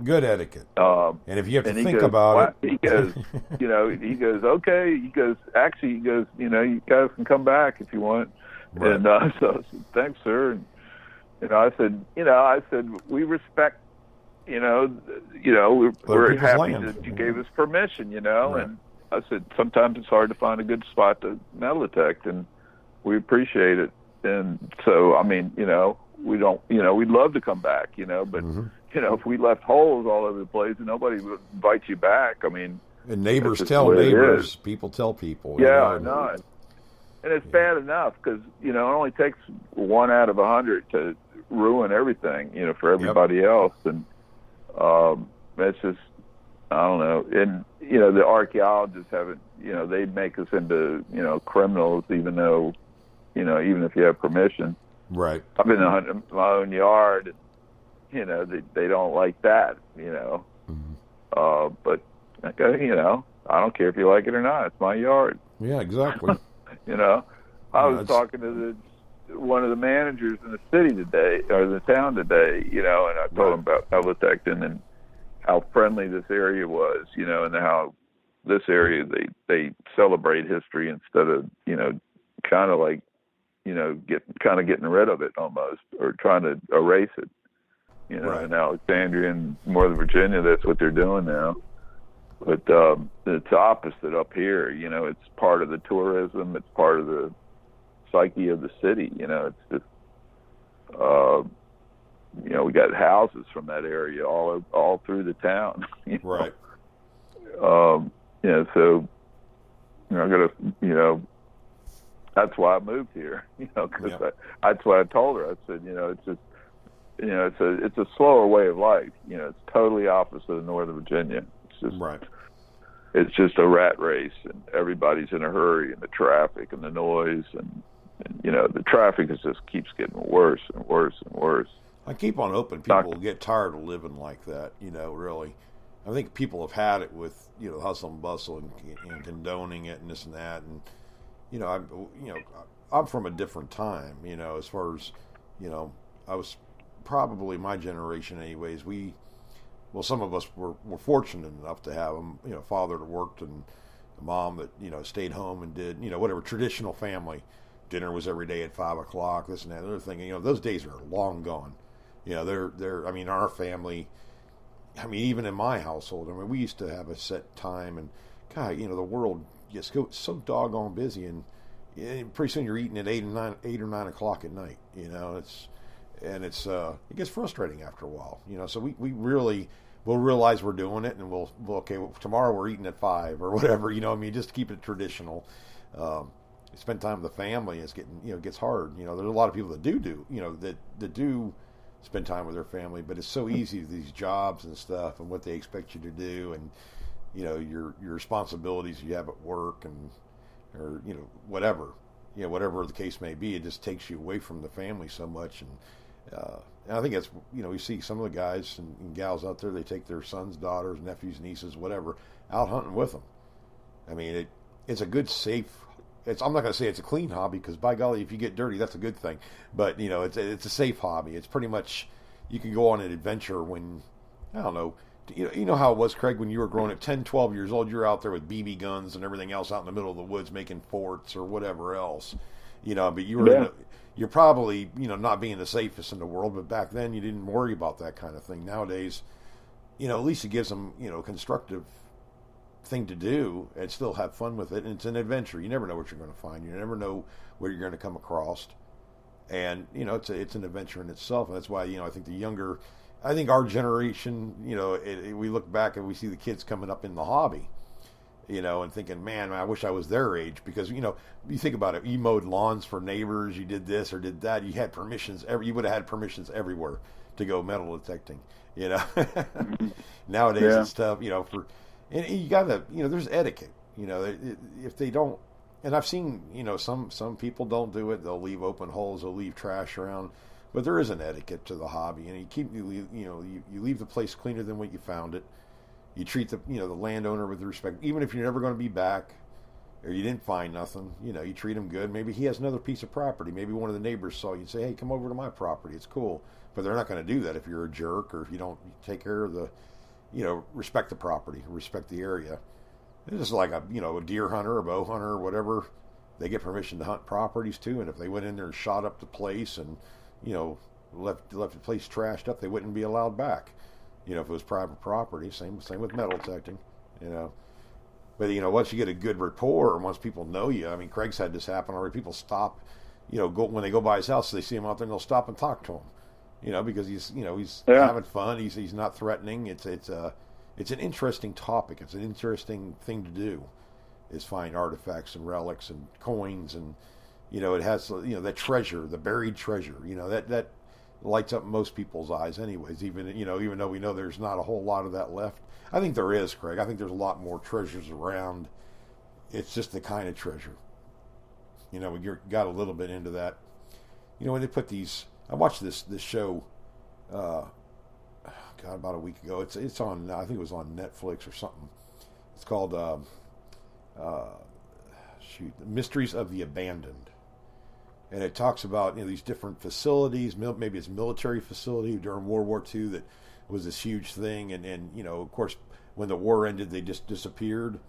good etiquette. And if you have to think about it, he goes, he goes, okay, he goes, actually, he goes, you guys can come back if you want, right. And so I said, thanks, sir, and I said, we respect, we're happy that you gave us permission, right. And I said, sometimes it's hard to find a good spot to metal detect, and we appreciate it. And so, I mean, we don't, we'd love to come back, but, mm-hmm. If we left holes all over the place and nobody would invite you back, I mean. And neighbors tell neighbors, people tell people. Yeah, I know. And it's bad enough because, it only takes 1 out of 100 to ruin everything, for everybody else. And that's just, I don't know. And, the archaeologists haven't, they'd make us into, criminals, even though, even if you have permission. Right. I've been hunting my own yard, and, they don't like that, Mm-hmm. But, I don't care if you like it or not. It's my yard. Yeah, exactly. I was talking to one of the managers in the city today, or the town today, and I told him about metal detecting and how friendly this area was, and how this area they celebrate history instead of, kind of like, getting rid of it almost, or trying to erase it. Right. In Alexandria and Northern Virginia, that's what they're doing now. But it's opposite up here. It's part of the tourism. It's part of the psyche of the city. It's just, we got houses from that area all through the town. Right. So I got to, that's why I moved here. Because that's what I told her. I said, it's just, it's a slower way of life. It's totally opposite of Northern Virginia. It's just right. It's just a rat race, and everybody's in a hurry, and the traffic and the noise, and the traffic just keeps getting worse and worse and worse. I keep on hoping people get tired of living like that. Really, I think people have had it with hustle and bustle and condoning it and this and that, and I'm from a different time. As far as I was probably my generation, anyways. Some of us were fortunate enough to have a father that worked and a mom that stayed home and did whatever traditional family. Dinner was every day at 5:00. This and that other thing. Those days are long gone. They're. I mean, our family. I mean, even in my household. I mean, we used to have a set time, and God, the world just goes so doggone busy, and pretty soon you're eating at 8 or 9 o'clock at night. It gets frustrating after a while. So we really will realize we're doing it, and we'll tomorrow we're eating at 5 or whatever. Just keep it traditional. Spend time with the family. It's getting it gets hard. There's a lot of people that do that do spend time with their family, but it's so easy, these jobs and stuff and what they expect you to do, and your responsibilities you have at work, and or whatever the case may be. It just takes you away from the family so much, and And I think that's, you see some of the guys and gals out there, they take their sons, daughters, nephews, nieces, whatever, out hunting with them. I mean, it's a good, safe. I'm not going to say it's a clean hobby, because by golly, if you get dirty, that's a good thing. But it's a safe hobby. It's pretty much, you can go on an adventure when, I don't know. You know how it was, Craig, when you were growing up, 10, 12 years old, you're out there with BB guns and everything else out in the middle of the woods making forts or whatever else. But you're probably, not being the safest in the world, but back then you didn't worry about that kind of thing. Nowadays, at least it gives them, constructive thing to do and still have fun with it. And it's an adventure. You never know what you're going to find. You never know what you're going to come across. And, it's an adventure in itself. And that's why, I think our generation, we look back and we see the kids coming up in the hobby, and thinking, man, I wish I was their age, because, you think about it, you mowed lawns for neighbors, you did this or did that, you had permissions, you would have had permissions everywhere to go metal detecting, Nowadays it's tough, and you gotta, there's etiquette, if they don't, and I've seen, some people don't do it, they'll leave open holes, they'll leave trash around. But there is an etiquette to the hobby, and you leave the place cleaner than what you found it. You treat the landowner with respect, even if you're never going to be back, or you didn't find nothing. You treat him good. Maybe he has another piece of property. Maybe one of the neighbors saw you and say, "Hey, come over to my property. It's cool." But they're not going to do that if you're a jerk, or if you don't take care of the, respect the property, respect the area. It's just like a deer hunter, a bow hunter, or whatever. They get permission to hunt properties too, and if they went in there and shot up the place and left the place trashed up, they wouldn't be allowed back. If it was private property, same with metal detecting, But once you get a good rapport, and once people know you, I mean, Craig's had this happen already. People stop, when they go by his house, they see him out there, and they'll stop and talk to him, because he's having fun. He's not threatening. It's an interesting topic. It's an interesting thing to do, is find artifacts and relics and coins and. It has, that treasure, the buried treasure, that lights up most people's eyes anyways, even though we know there's not a whole lot of that left. I think there is, Craig. I think there's a lot more treasures around. It's just the kind of treasure. We got a little bit into that. When they put these, I watched this show, about a week ago. It's on, I think it was on Netflix or something. It's called, Mysteries of the Abandoned. And it talks about these different facilities. Maybe it's a military facility during World War II that was this huge thing. And of course, when the war ended, they just disappeared.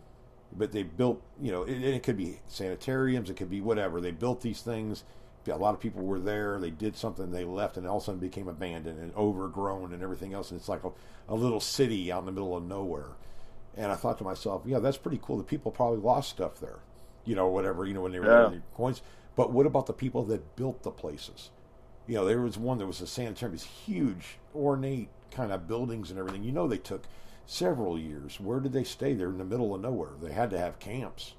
But they built, it could be sanitariums, it could be whatever. They built these things. A lot of people were there. They did something, they left, and all of a sudden became abandoned and overgrown and everything else. And it's like a little city out in the middle of nowhere. And I thought to myself, that's pretty cool. The people probably lost stuff there, whatever, when they were in the coins. But what about the people that built the places? There was a sanitarium, these huge, ornate kind of buildings and everything. They took several years. Where did they stay? They're in the middle of nowhere. They had to have camps.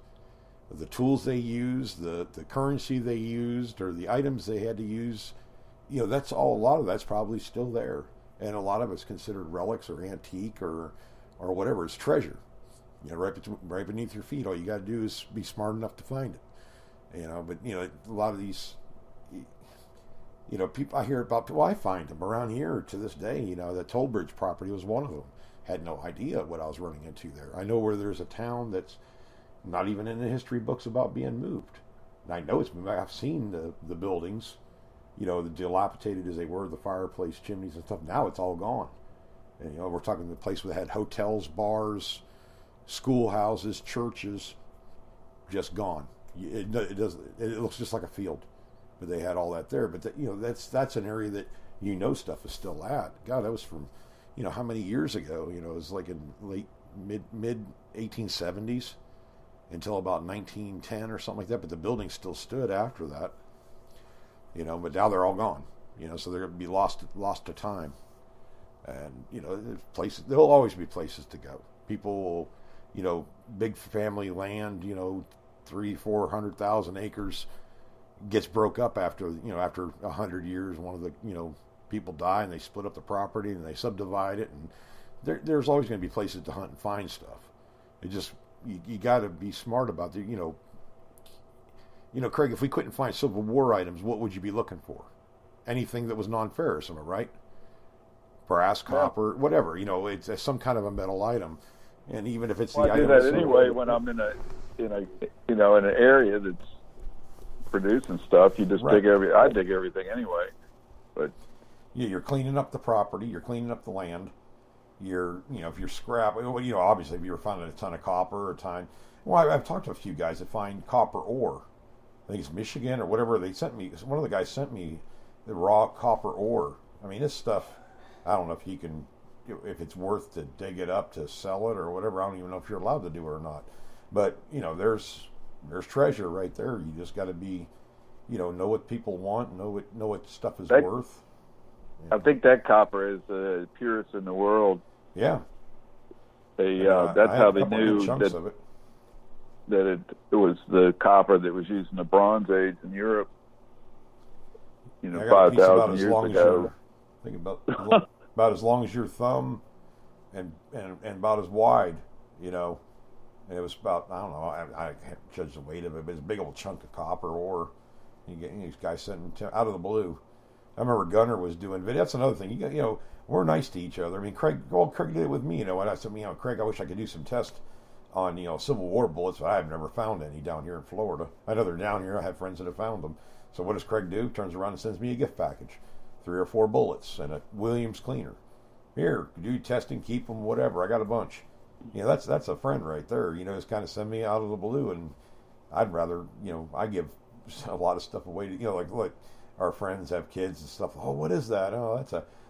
The tools they used, the currency they used, or the items they had to use, that's all. A lot of that's probably still there, and a lot of it's considered relics or antique or whatever. It's treasure. Right beneath your feet. All you got to do is be smart enough to find it. But a lot of these, people, I hear about people, I find them around here to this day. The Tollbridge property was one of them. Had no idea what I was running into there. I know where there's a town that's not even in the history books about being moved. And I know I've seen the buildings, the dilapidated as they were, the fireplace, chimneys and stuff. Now it's all gone. And, we're talking the place that had hotels, bars, schoolhouses, churches, just gone. It looks just like a field, but they had all that there. But that's an area that stuff is still at. God, that was from how many years ago? It was like in mid 1870s until about 1910 or something like that. But the building still stood after that. But now they're all gone. So they're going to be lost to time. And there's places. There'll always be places to go. People will, big family land. 300,000-400,000 acres gets broke up after 100 years. One of the people die and they split up the property and they subdivide it, and there's always going to be places to hunt and find stuff. It just you got to be smart about it. Craig, if we couldn't find Civil War items, what would you be looking for? anything that was non-ferrous, am I right? Brass, copper, whatever. It's some kind of a metal item, and even if it's I do that anyway when I'm in an area that's producing stuff. You just dig I dig everything anyway, but you're cleaning up the property, you're cleaning up the land. If you're scrap, obviously if you were finding a ton of copper or a ton. Well, I've talked to a few guys that find copper ore. I think it's Michigan or whatever. They sent me. One of the guys sent me the raw copper ore. I mean, this stuff. I don't know if it's worth to dig it up to sell it or whatever. I don't even know if you're allowed to do it or not. But there's treasure right there. You just got to be, know what people want, know what stuff is worth. I think that copper is the purest in the world. Yeah. That's how they knew that it was the copper that was used in the Bronze Age in Europe. 5,000 years ago. I think about as long as your thumb, and about as wide, and it was about, I don't know, I can't judge the weight of it, but it's a big old chunk of copper ore. You get these guys sending out of the blue. I remember Gunner was doing video. That's another thing. We're nice to each other. I mean, Craig did it with me. And I said, Craig, I wish I could do some tests on Civil War bullets, but I've never found any down here in Florida. I know they're down here. I have friends that have found them. So what does Craig do? Turns around and sends me a gift package, 3 or 4 bullets and a Williams cleaner. Here, do testing, keep them, whatever. I got a bunch. That's a friend right there. Just kind of send me out of the blue, and I'd rather, I give a lot of stuff away to, like our friends have kids and stuff. Oh, what is that? Oh,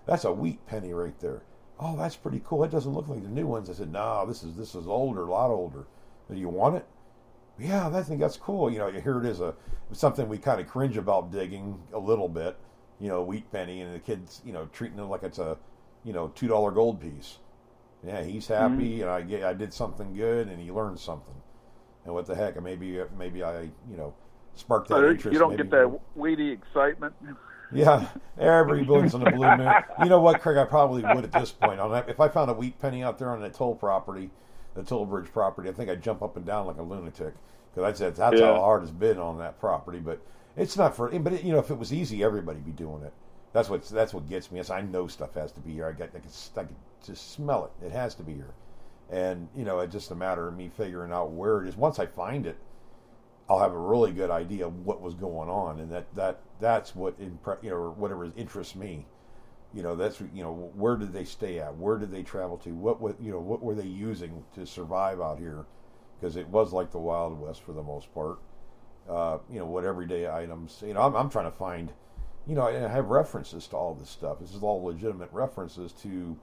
that's a wheat penny right there. Oh, that's pretty cool. It doesn't look like the new ones. I said, no, this is older, a lot older. Do you want it? Yeah, I think that's cool. Here it is, something we kind of cringe about digging a little bit. Wheat penny, and the kids, treating it like it's a, $2 gold piece. Yeah, he's happy, and I did something good, and he learned something. And what the heck? Maybe I, sparked that interest. You don't get that weedy excitement. Yeah, every once in a blue moon. You know what, Craig? I probably would at this point. If I found a wheat penny out there on the toll bridge property, I think I'd jump up and down like a lunatic, because that's how hard it's been on that property. But it's not for. But if it was easy, everybody'd be doing it. That's what gets me. I know stuff has to be here. I can just smell it. It has to be here, and it's just a matter of me figuring out where it is. Once I find it, I'll have a really good idea of what was going on, and that's what whatever interests me. That's where did they stay at? Where did they travel to? What were they using to survive out here? Because it was like the Wild West for the most part. What everyday items. I'm trying to find. I have references to all this stuff. This is all legitimate references to,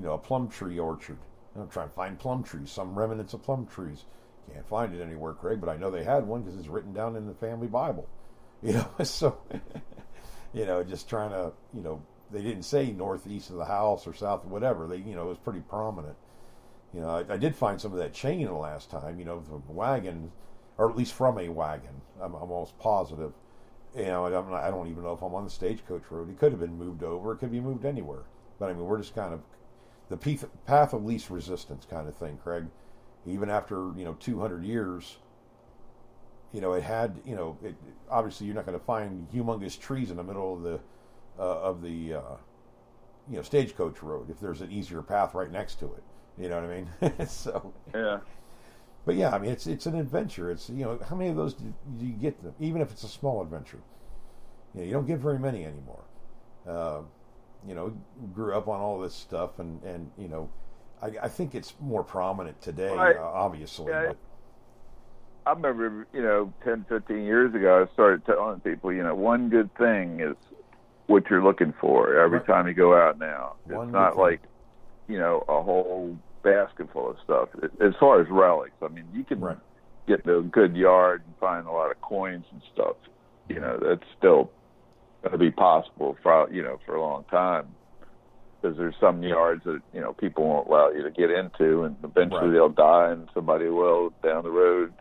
a plum tree orchard. I'm trying to find plum trees, some remnants of plum trees. Can't find it anywhere, Craig, but I know they had one because it's written down in the family Bible. So, just trying to, they didn't say northeast of the house or south, whatever. They, it was pretty prominent. I did find some of that chain the last time, from a wagon, or at least from a wagon. I'm almost positive. I don't even know if I'm on the Stagecoach Road. It could have been moved over. It could be moved anywhere. But, we're just kind of the path of least resistance kind of thing, Craig. Even after, 200 years, it had, obviously you're not going to find humongous trees in the middle of the Stagecoach Road if there's an easier path right next to it. You know what I mean? So yeah. But yeah, it's an adventure. It's how many of those do you get? Even if it's a small adventure, you don't get very many anymore. Grew up on all this stuff, and I think it's more prominent today, obviously. Yeah, but. I remember, 10, 15 years ago, I started telling people, one good thing is what you're looking for every time you go out now. It's not like, a whole basket full of stuff. As far as relics, you can get to a good yard and find a lot of coins and stuff. That's still going to be possible for a long time, because there's some yards that people won't allow you to get into, and eventually they'll die, and somebody will down the road.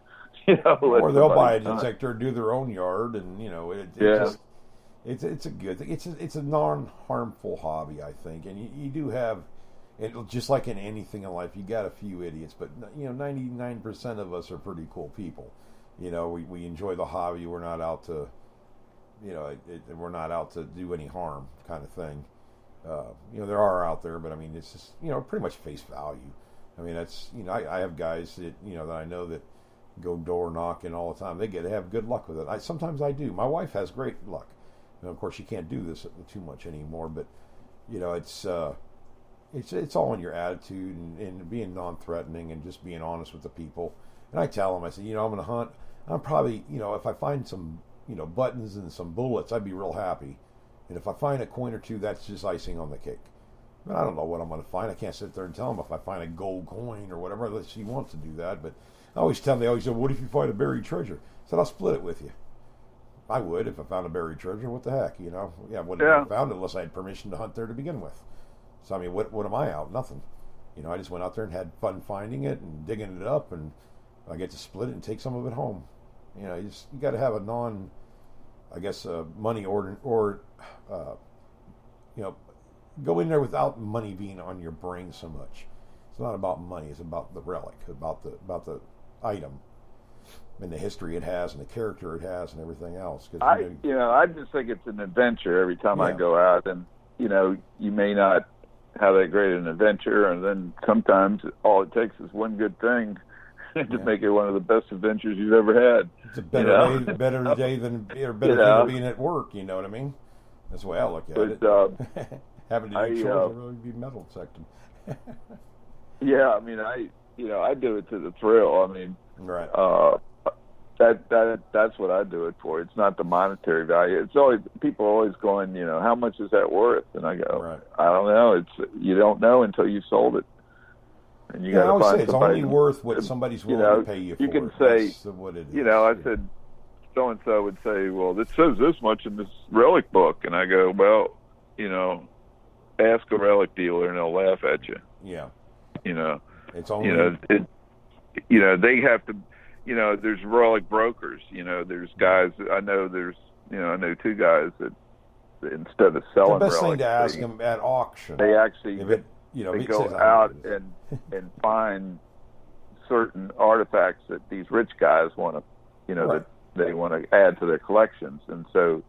Or they'll buy a detector, do their own yard, and it's a good thing. It's a non-harmful hobby, I think, and you do have. Just like in anything in life, you got a few idiots, but 99% of us are pretty cool people. We enjoy the hobby. We're not out to, we're not out to do any harm, kind of thing. There are out there, but I mean, it's just pretty much face value. I mean, that's I have guys that that I know that go door knocking all the time. They have good luck with it. Sometimes I do. My wife has great luck. Of course, she can't do this too much anymore, but it's all in your attitude and being non-threatening and just being honest with the people. And I tell them, I say, I'm going to hunt. I'm probably, if I find some, buttons and some bullets, I'd be real happy. And if I find a coin or two, that's just icing on the cake. But I don't know what I'm going to find. I can't sit there and tell them if I find a gold coin or whatever. She wants to do that, but they always say, what if you find a buried treasure? I said, I'll split it with you. I would if I found a buried treasure. What the heck, I wouldn't have found it unless I had permission to hunt there to begin with. So I mean, what am I out? Nothing. I just went out there and had fun finding it and digging it up, and I get to split it and take some of it home. You got to have a money or go in there without money being on your brain so much. It's not about money. It's about the relic, about the item, and the history it has, and the character it has, and everything else. I just think it's an adventure every time I go out, and you may not have that great an adventure, and then sometimes all it takes is one good thing to make it one of the best adventures you've ever had. It's a better day than being at work. You know what I mean? That's the way I look at it. Having to do chores would really be metal detecting. Yeah, I mean, I do it to the thrill. I mean, right. That's what I do it for. It's not the monetary value. It's always people are always going, how much is that worth? And I go, right. I don't know. You don't know until you sold it. And you got to find it's only worth what somebody's willing to pay you for. You can say, what it is. I said, so and so would say, well, it says this much in this relic book, and I go, well, ask a relic dealer and they'll laugh at you. Yeah. It's only they have to. There's relic brokers. There's guys. I know two guys that instead of selling the best relics, thing to ask them at auction. They actually they go out and find certain artifacts that these rich guys want to, that they want to add to their collections, and so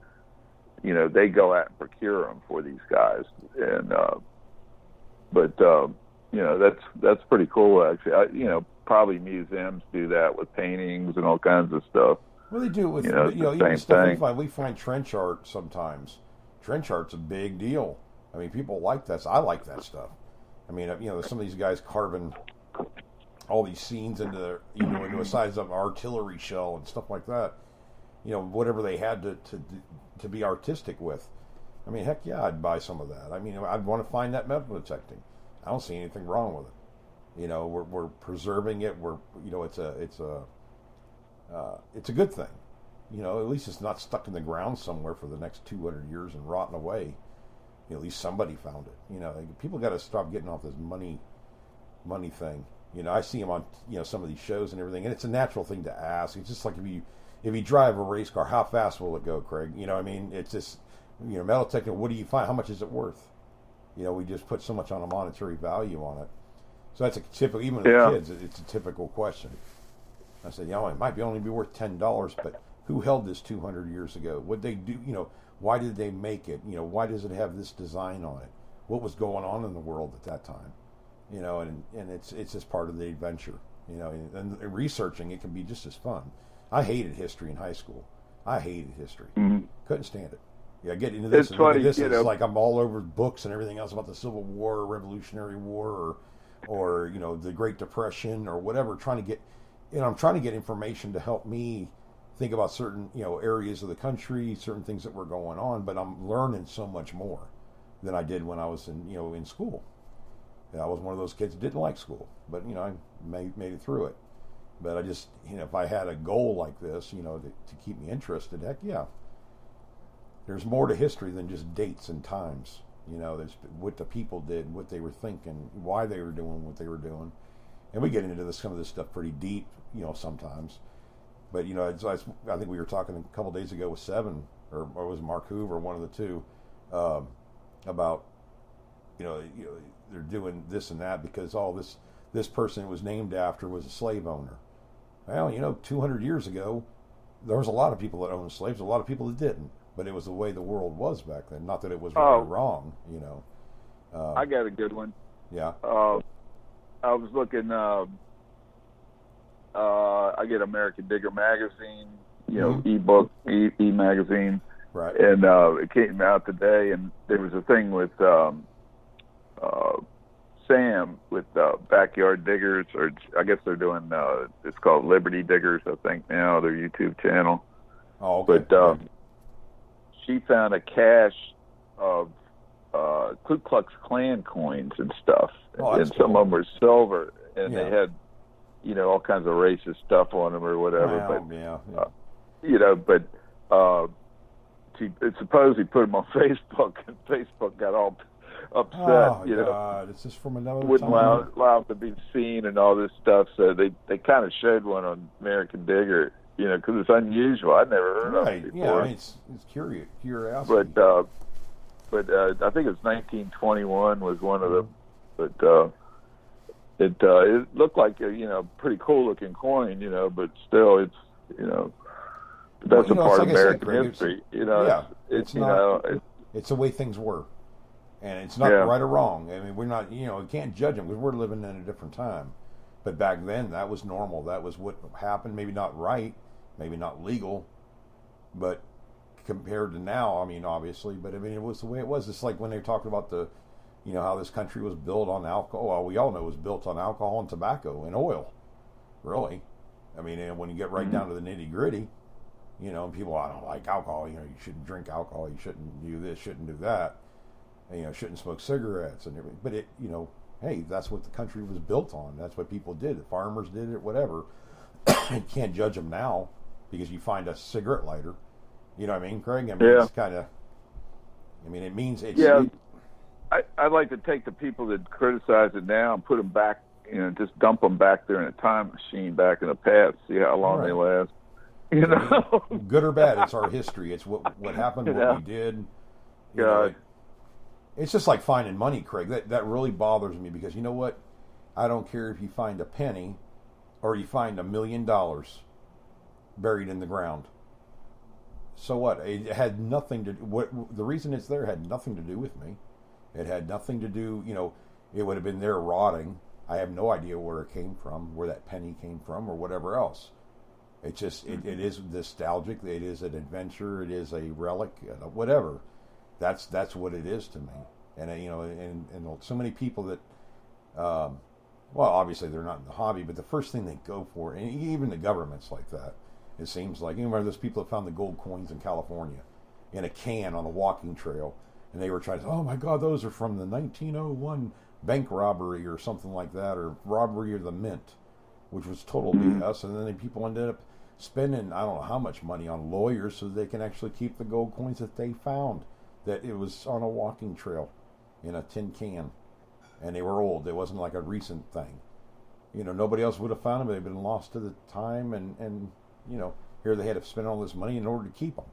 they go out and procure them for these guys, and that's pretty cool actually. Probably museums do that with paintings and all kinds of stuff. Well, they do with even stuff we find trench art sometimes. Trench art's a big deal. I mean, people like that. I like that stuff. I mean, some of these guys carving all these scenes into into a size of an artillery shell and stuff like that. Whatever they had to be artistic with. I mean, heck yeah, I'd buy some of that. I mean, I'd want to find that metal detecting. I don't see anything wrong with it. We're preserving it. It's a good thing. At least it's not stuck in the ground somewhere for the next 200 years and rotting away. At least somebody found it. People got to stop getting off this money thing. I see them on some of these shows and everything, and it's a natural thing to ask. It's just like if you drive a race car, how fast will it go, Craig? I mean, it's just metal detecting. What do you find? How much is it worth? We just put so much on a monetary value on it. So that's a typical, even with kids, it's a typical question. I said, it might only be worth $10, but who held this 200 years ago? What they do, why did they make it? Why does it have this design on it? What was going on in the world at that time? And it's just part of the adventure. And researching it can be just as fun. I hated history in high school. I hated history. Mm-hmm. Couldn't stand it. Yeah, get into this. It's funny, it's like I'm all over books and everything else about the Civil War, or Revolutionary War, or the Great Depression, or whatever. Trying to get, I'm trying to get information to help me think about certain areas of the country, certain things that were going on. But I'm learning so much more than I did when I was in school. I was one of those kids that didn't like school, but I made it through it. But I just if I had a goal like this, to keep me interested, heck yeah. There's more to history than just dates and times. There's what the people did, what they were thinking, why they were doing what they were doing. And we get into some of this stuff pretty deep, sometimes. But, I think we were talking a couple days ago with Seven, or was Mark Hoover, one of the two, about, they're doing this and that because this person it was named after was a slave owner. Well, 200 years ago, there was a lot of people that owned slaves, a lot of people that didn't. but it was the way the world was back then. Not that it was right or wrong, you know. I got a good one. Yeah. I was looking. I get American Digger magazine, you know, ebook, e-magazine, right? And it came out today, and there was a thing with Sam with Backyard Diggers, or I guess they're doing. It's called Liberty Diggers, I think now, their YouTube channel. Oh, okay. But she found a cache of Ku Klux Klan coins and stuff, and cool. some of them were silver, and they had, you know, all kinds of racist stuff on them or whatever. But you know, but she supposedly put them on Facebook, and Facebook got all upset. Oh, you God. It's just from another wouldn't time. allow them to be seen and all this stuff. So they kind of showed one on American Digger, you know, because it's unusual. I'd never heard of it before. Yeah, I mean, it's curiosity. But I think it was 1921 was one of them. But it looked like a, you know, pretty cool looking coin, you know, but still it's, you know, that's a part of American history. You know, it's not. You know, it's the way things were, and it's not right or wrong. I mean, we're not, you know, we can't judge them because we're living in a different time. But back then, that was normal. That was what happened. Maybe not right, maybe not legal, but compared to now, I mean, obviously, but I mean, it was the way it was. It's like when they talked about the, you know, how this country was built on alcohol. Well, we all know it was built on alcohol and tobacco and oil, really. I mean, and when you get right down to the nitty gritty, you know, people, I don't like alcohol. You know, you shouldn't drink alcohol. You shouldn't do this. Shouldn't do that. And, you know, shouldn't smoke cigarettes and everything. But it, you know, hey, that's what the country was built on. That's what people did. The farmers did it. Whatever. You can't judge them now because you find a cigarette lighter. You know what I mean, Craig? I mean, it's kind of. I mean, it means it's. Yeah, I'd like to take the people that criticize it now and put them back. You know, just dump them back there in a time machine back in the past. See how long they last. You know, good or bad, it's our history. It's what happened, what we did. You know, it's just like finding money, Craig. That really bothers me because you know what? I don't care if you find a penny or you find $1 million buried in the ground. So what? It had nothing to. The reason it's there had nothing to do with me. It had nothing to do. You know, it would have been there rotting. I have no idea where it came from, where that penny came from, or whatever else. It's just it is nostalgic. It is an adventure. It is a relic. Whatever. That's what it is to me. And you know, and so many people that, well, obviously they're not in the hobby, but the first thing they go for, and even the government's like that. It seems like, you remember those people that found the gold coins in California in a can on a walking trail, and they were trying to say, oh my God, those are from the 1901 bank robbery or something like that, or robbery of the mint, which was total BS. And then people ended up spending, I don't know how much money on lawyers so they can actually keep the gold coins that they found, that it was on a walking trail in a tin can, and they were old. It wasn't like a recent thing. You know, nobody else would have found them. They've been lost to the time, and you know, here they had to spend all this money in order to keep them.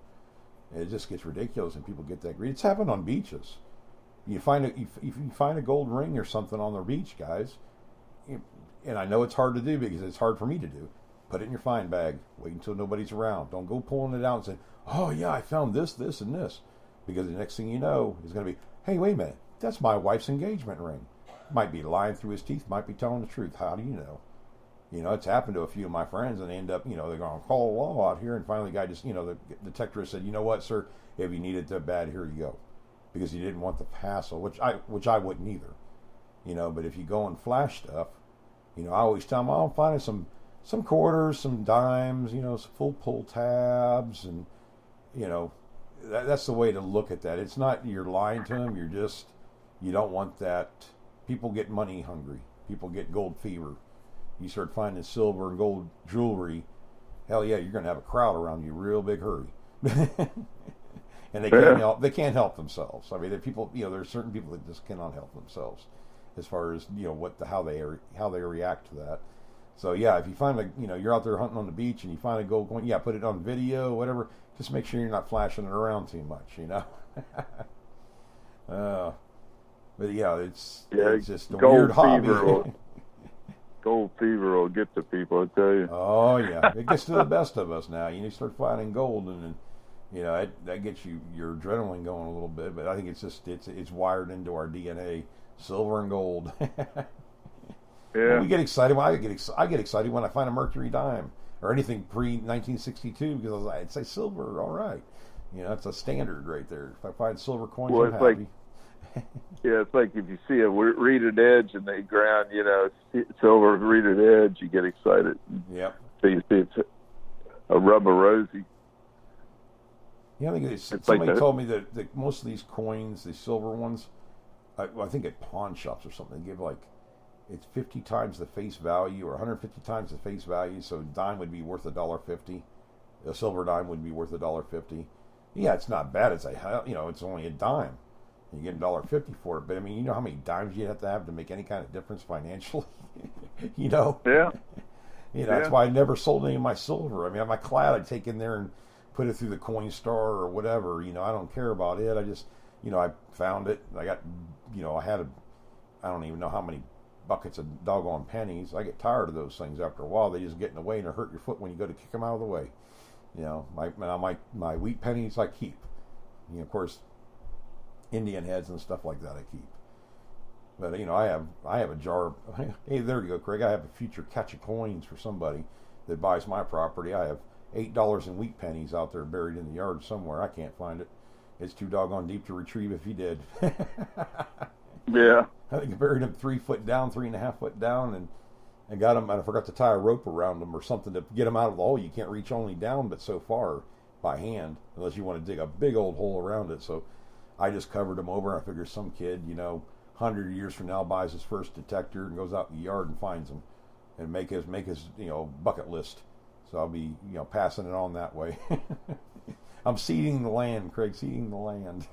It just gets ridiculous, and people get that greedy. It's happened on beaches. You find if you find a gold ring or something on the beach, guys, and I know it's hard to do because it's hard for me to do. Put it in your find bag. Wait until nobody's around. Don't go pulling it out and say, "Oh yeah, I found this, this, and this," because the next thing you know is going to be, "Hey, wait a minute, that's my wife's engagement ring." Might be lying through his teeth. Might be telling the truth. How do you know? You know, it's happened to a few of my friends, and they end up, you know, they're going to call law out here, and finally the guy just, you know, the detective said, you know what, sir, if you need it that bad, here you go. Because he didn't want the hassle, which I wouldn't either. You know, but if you go and flash stuff, you know, I always tell them, I'm finding some quarters, some dimes, you know, some full pull tabs, and, you know, that's the way to look at that. It's not you're lying to them, you don't want that. People get money hungry. People get gold fever. You start finding silver and gold jewelry, hell yeah, you're going to have a crowd around you, real big hurry. And they can't help themselves. I mean, people, you know, there's certain people that just cannot help themselves, as far as, you know, how they react to that. So yeah, if you find you know, you're out there hunting on the beach and you find a gold coin, yeah, put it on video, whatever. Just make sure you're not flashing it around too much, you know. But yeah, it's just a weird hobby. Gold fever will get to people, I tell you. Oh yeah, it gets to the best of us now. You start finding gold, and You know, that gets your adrenaline going a little bit, but I think it's wired into our DNA, silver and gold. Yeah. We get excited. I get excited when I find a mercury dime or anything pre 1962 because I'd say silver, all right. You know, that's a standard right there. If I find silver coins, I'm happy. Yeah, it's like if you see a reeded edge in the ground, you know, silver reeded edge, you get excited. Yep. So you see it's a rubber rosy. Yeah, I think somebody told me that most of these coins, these silver ones, I think at pawn shops or something, they give like, it's 50 times the face value or 150 times the face value. So a dime would be worth $1.50. A silver dime would be worth $1.50. Yeah, it's not bad. It's it's only a dime. You get $1.50 for it. But I mean, you know how many dimes you have to make any kind of difference financially? You know? Yeah. That's why I never sold any of my silver. I mean, my clad I'd take in there and put it through the Coinstar or whatever. You know, I don't care about it. I just, I found it. I got, I don't even know how many buckets of doggone pennies. I get tired of those things after a while. They just get in the way and they hurt your foot when you go to kick them out of the way. You know, my wheat pennies I keep. You know, of course, Indian heads and stuff like that I keep. But I have a jar. Hey, there you go, Craig. I have a future catch of coins for somebody that buys my property. I have $8 in wheat pennies out there buried in the yard somewhere. I can't find it. It's too doggone deep to retrieve if you did. Yeah. I think I buried them 3 foot down, 3.5 foot down, and I got them. And I forgot to tie a rope around them or something to get them out of the hole. You can't reach only down, but so far by hand, unless you want to dig a big old hole around it. So I just covered them over. I figured some kid, 100 years from now, buys his first detector and goes out in the yard and finds them, and make his bucket list. So I'll be passing it on that way. I'm seeding the land, Craig. Seeding the land.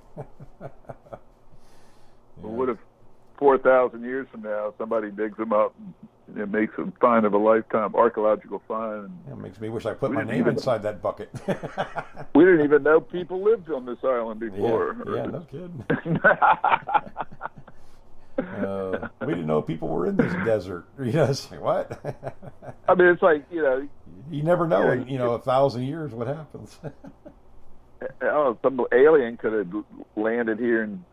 Well, what if 4,000 years from now somebody digs them up and it makes a find of a lifetime, archaeological find? It makes me wish I put my name inside that bucket. We didn't even know people lived on this island before. Yeah, no kidding. We didn't know people were in this desert. It's like, what? I mean, it's like, you never know in 1,000 years what happens. Some alien could have landed here and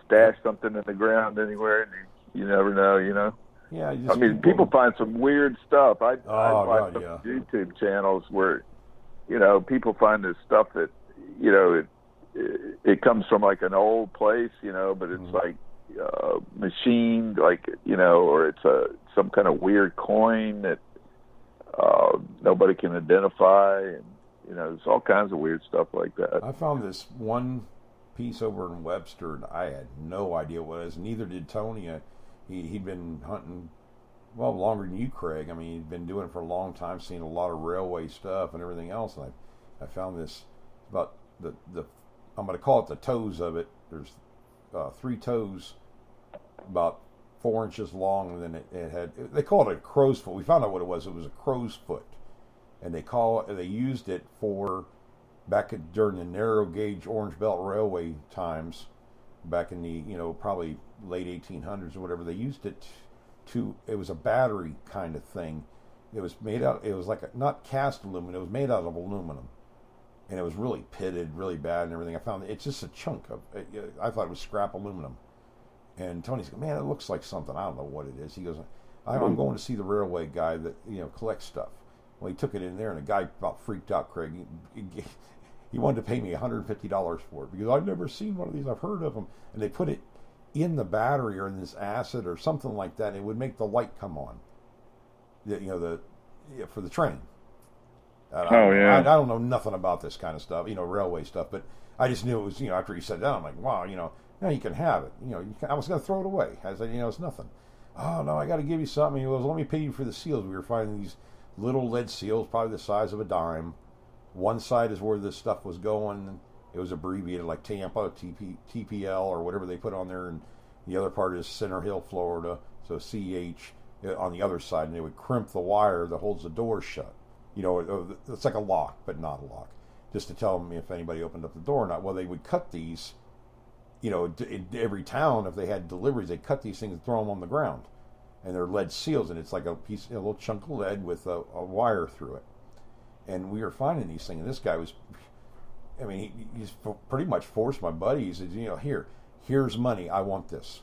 stashed something in the ground anywhere, and you never know. Yeah, I mean, people find some weird stuff. I find some yeah. YouTube channels where people find this stuff that it comes from like an old place, but it's like machined, like or it's some kind of weird coin that nobody can identify, and there's all kinds of weird stuff like that. I found this one piece over in Webster, and I had no idea what it was. Neither did Tony. He'd been hunting longer than you, Craig. I mean, he'd been doing it for a long time, seen a lot of railway stuff and everything else. And I found this about the I'm going to call it the toes of it. There's 3 toes, about 4 inches long, and then it had. They call it a crow's foot. We found out what it was. It was a crow's foot, and they used it for back during the narrow gauge Orange Belt Railway times, back in the probably late 1800s or whatever. They used it it was a battery kind of thing. It was made out. It was like not cast aluminum. It was made out of aluminum, and it was really pitted, really bad, and everything. I found it's just a chunk of. I thought it was scrap aluminum. And Tony's going, man, it looks like something. I don't know what it is. He goes, I'm going to see the railway guy that collects stuff. Well, he took it in there, and the guy about freaked out, Craig. He wanted to pay me $150 for it because I've never seen one of these. I've heard of them, and they put it in the battery or in this acid or something like that, and it would make the light come on. For the train. I don't know nothing about this kind of stuff, railway stuff, but I just knew it was. After he said that, I'm like, wow, no, you can have it. I was going to throw it away. I said, it's nothing. Oh no, I got to give you something. He goes, let me pay you for the seals. We were finding these little lead seals, probably the size of a dime. One side is where this stuff was going. It was abbreviated like Tampa, TPL, or whatever they put on there, and the other part is Center Hill, Florida, so CH on the other side, and they would crimp the wire that holds the door shut. It's like a lock, but not a lock, just to tell them if anybody opened up the door or not. Well, they would cut these, in every town, if they had deliveries, they'd cut these things and throw them on the ground, and they're lead seals, and it's like a little chunk of lead with a wire through it. And we were finding these things, and this guy was, I mean, he's pretty much forced my buddy. He said, here's money. I want this.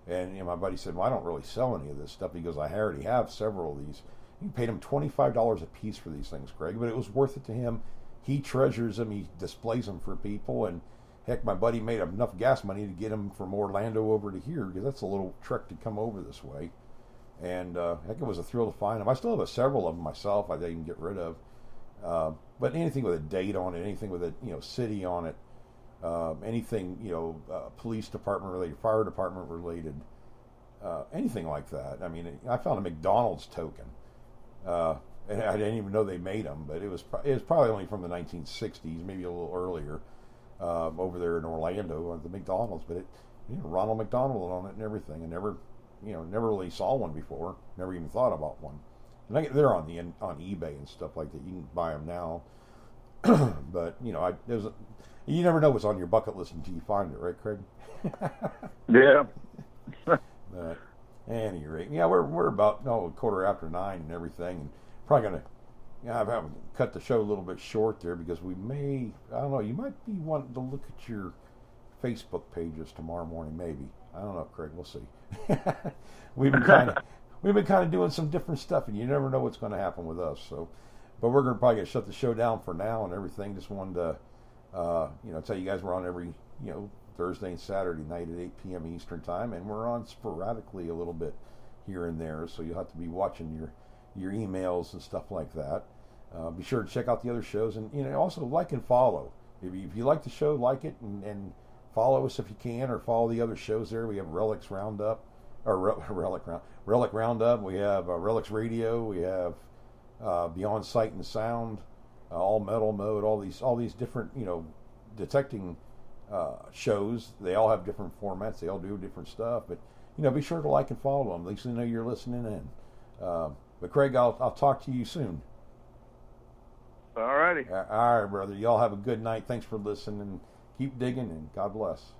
And my buddy said, well, I don't really sell any of this stuff. He goes, I already have several of these. He paid him $25 a piece for these things, Craig, but it was worth it to him. He treasures them. He displays them for people. And heck, my buddy made enough gas money to get him from Orlando over to here, because that's a little trek to come over this way. And heck, it was a thrill to find them. I still have several of them myself I didn't get rid of. But anything with a date on it, anything with a city on it, anything police department related, fire department related, anything like that. I mean, I found a McDonald's token, and I didn't even know they made them, but it was probably only from the 1960s, maybe a little earlier, over there in Orlando at the McDonald's. But it Ronald McDonald on it and everything. I never really saw one before. Never even thought about one. And they're on eBay and stuff like that. You can buy them now. But you never know what's on your bucket list until you find it, right, Craig? Yeah. But at any rate, we're about 9:15 and everything, and probably gonna I've cut the show a little bit short there because we may, I don't know, you might be wanting to look at your Facebook pages tomorrow morning, maybe. I don't know, Craig. We'll see. We've been kind of doing some different stuff, and you never know what's going to happen with us. So, but we're going to shut the show down for now and everything. Just wanted to, tell you guys we're on every, Thursday and Saturday night at 8 p.m. Eastern time, and we're on sporadically a little bit here and there. So you'll have to be watching your emails and stuff like that. Be sure to check out the other shows, and also like and follow. If you like the show, like it and follow us if you can, or follow the other shows there. We have Relics Roundup, or Relic Roundup. We have Relics Radio. We have Beyond Sight and Sound, All Metal Mode. All these different detecting shows. They all have different formats. They all do different stuff. But be sure to like and follow them. At least they know you're listening in. But Craig, I'll talk to you soon. All righty. All right, brother. Y'all have a good night. Thanks for listening. Keep digging, and God bless.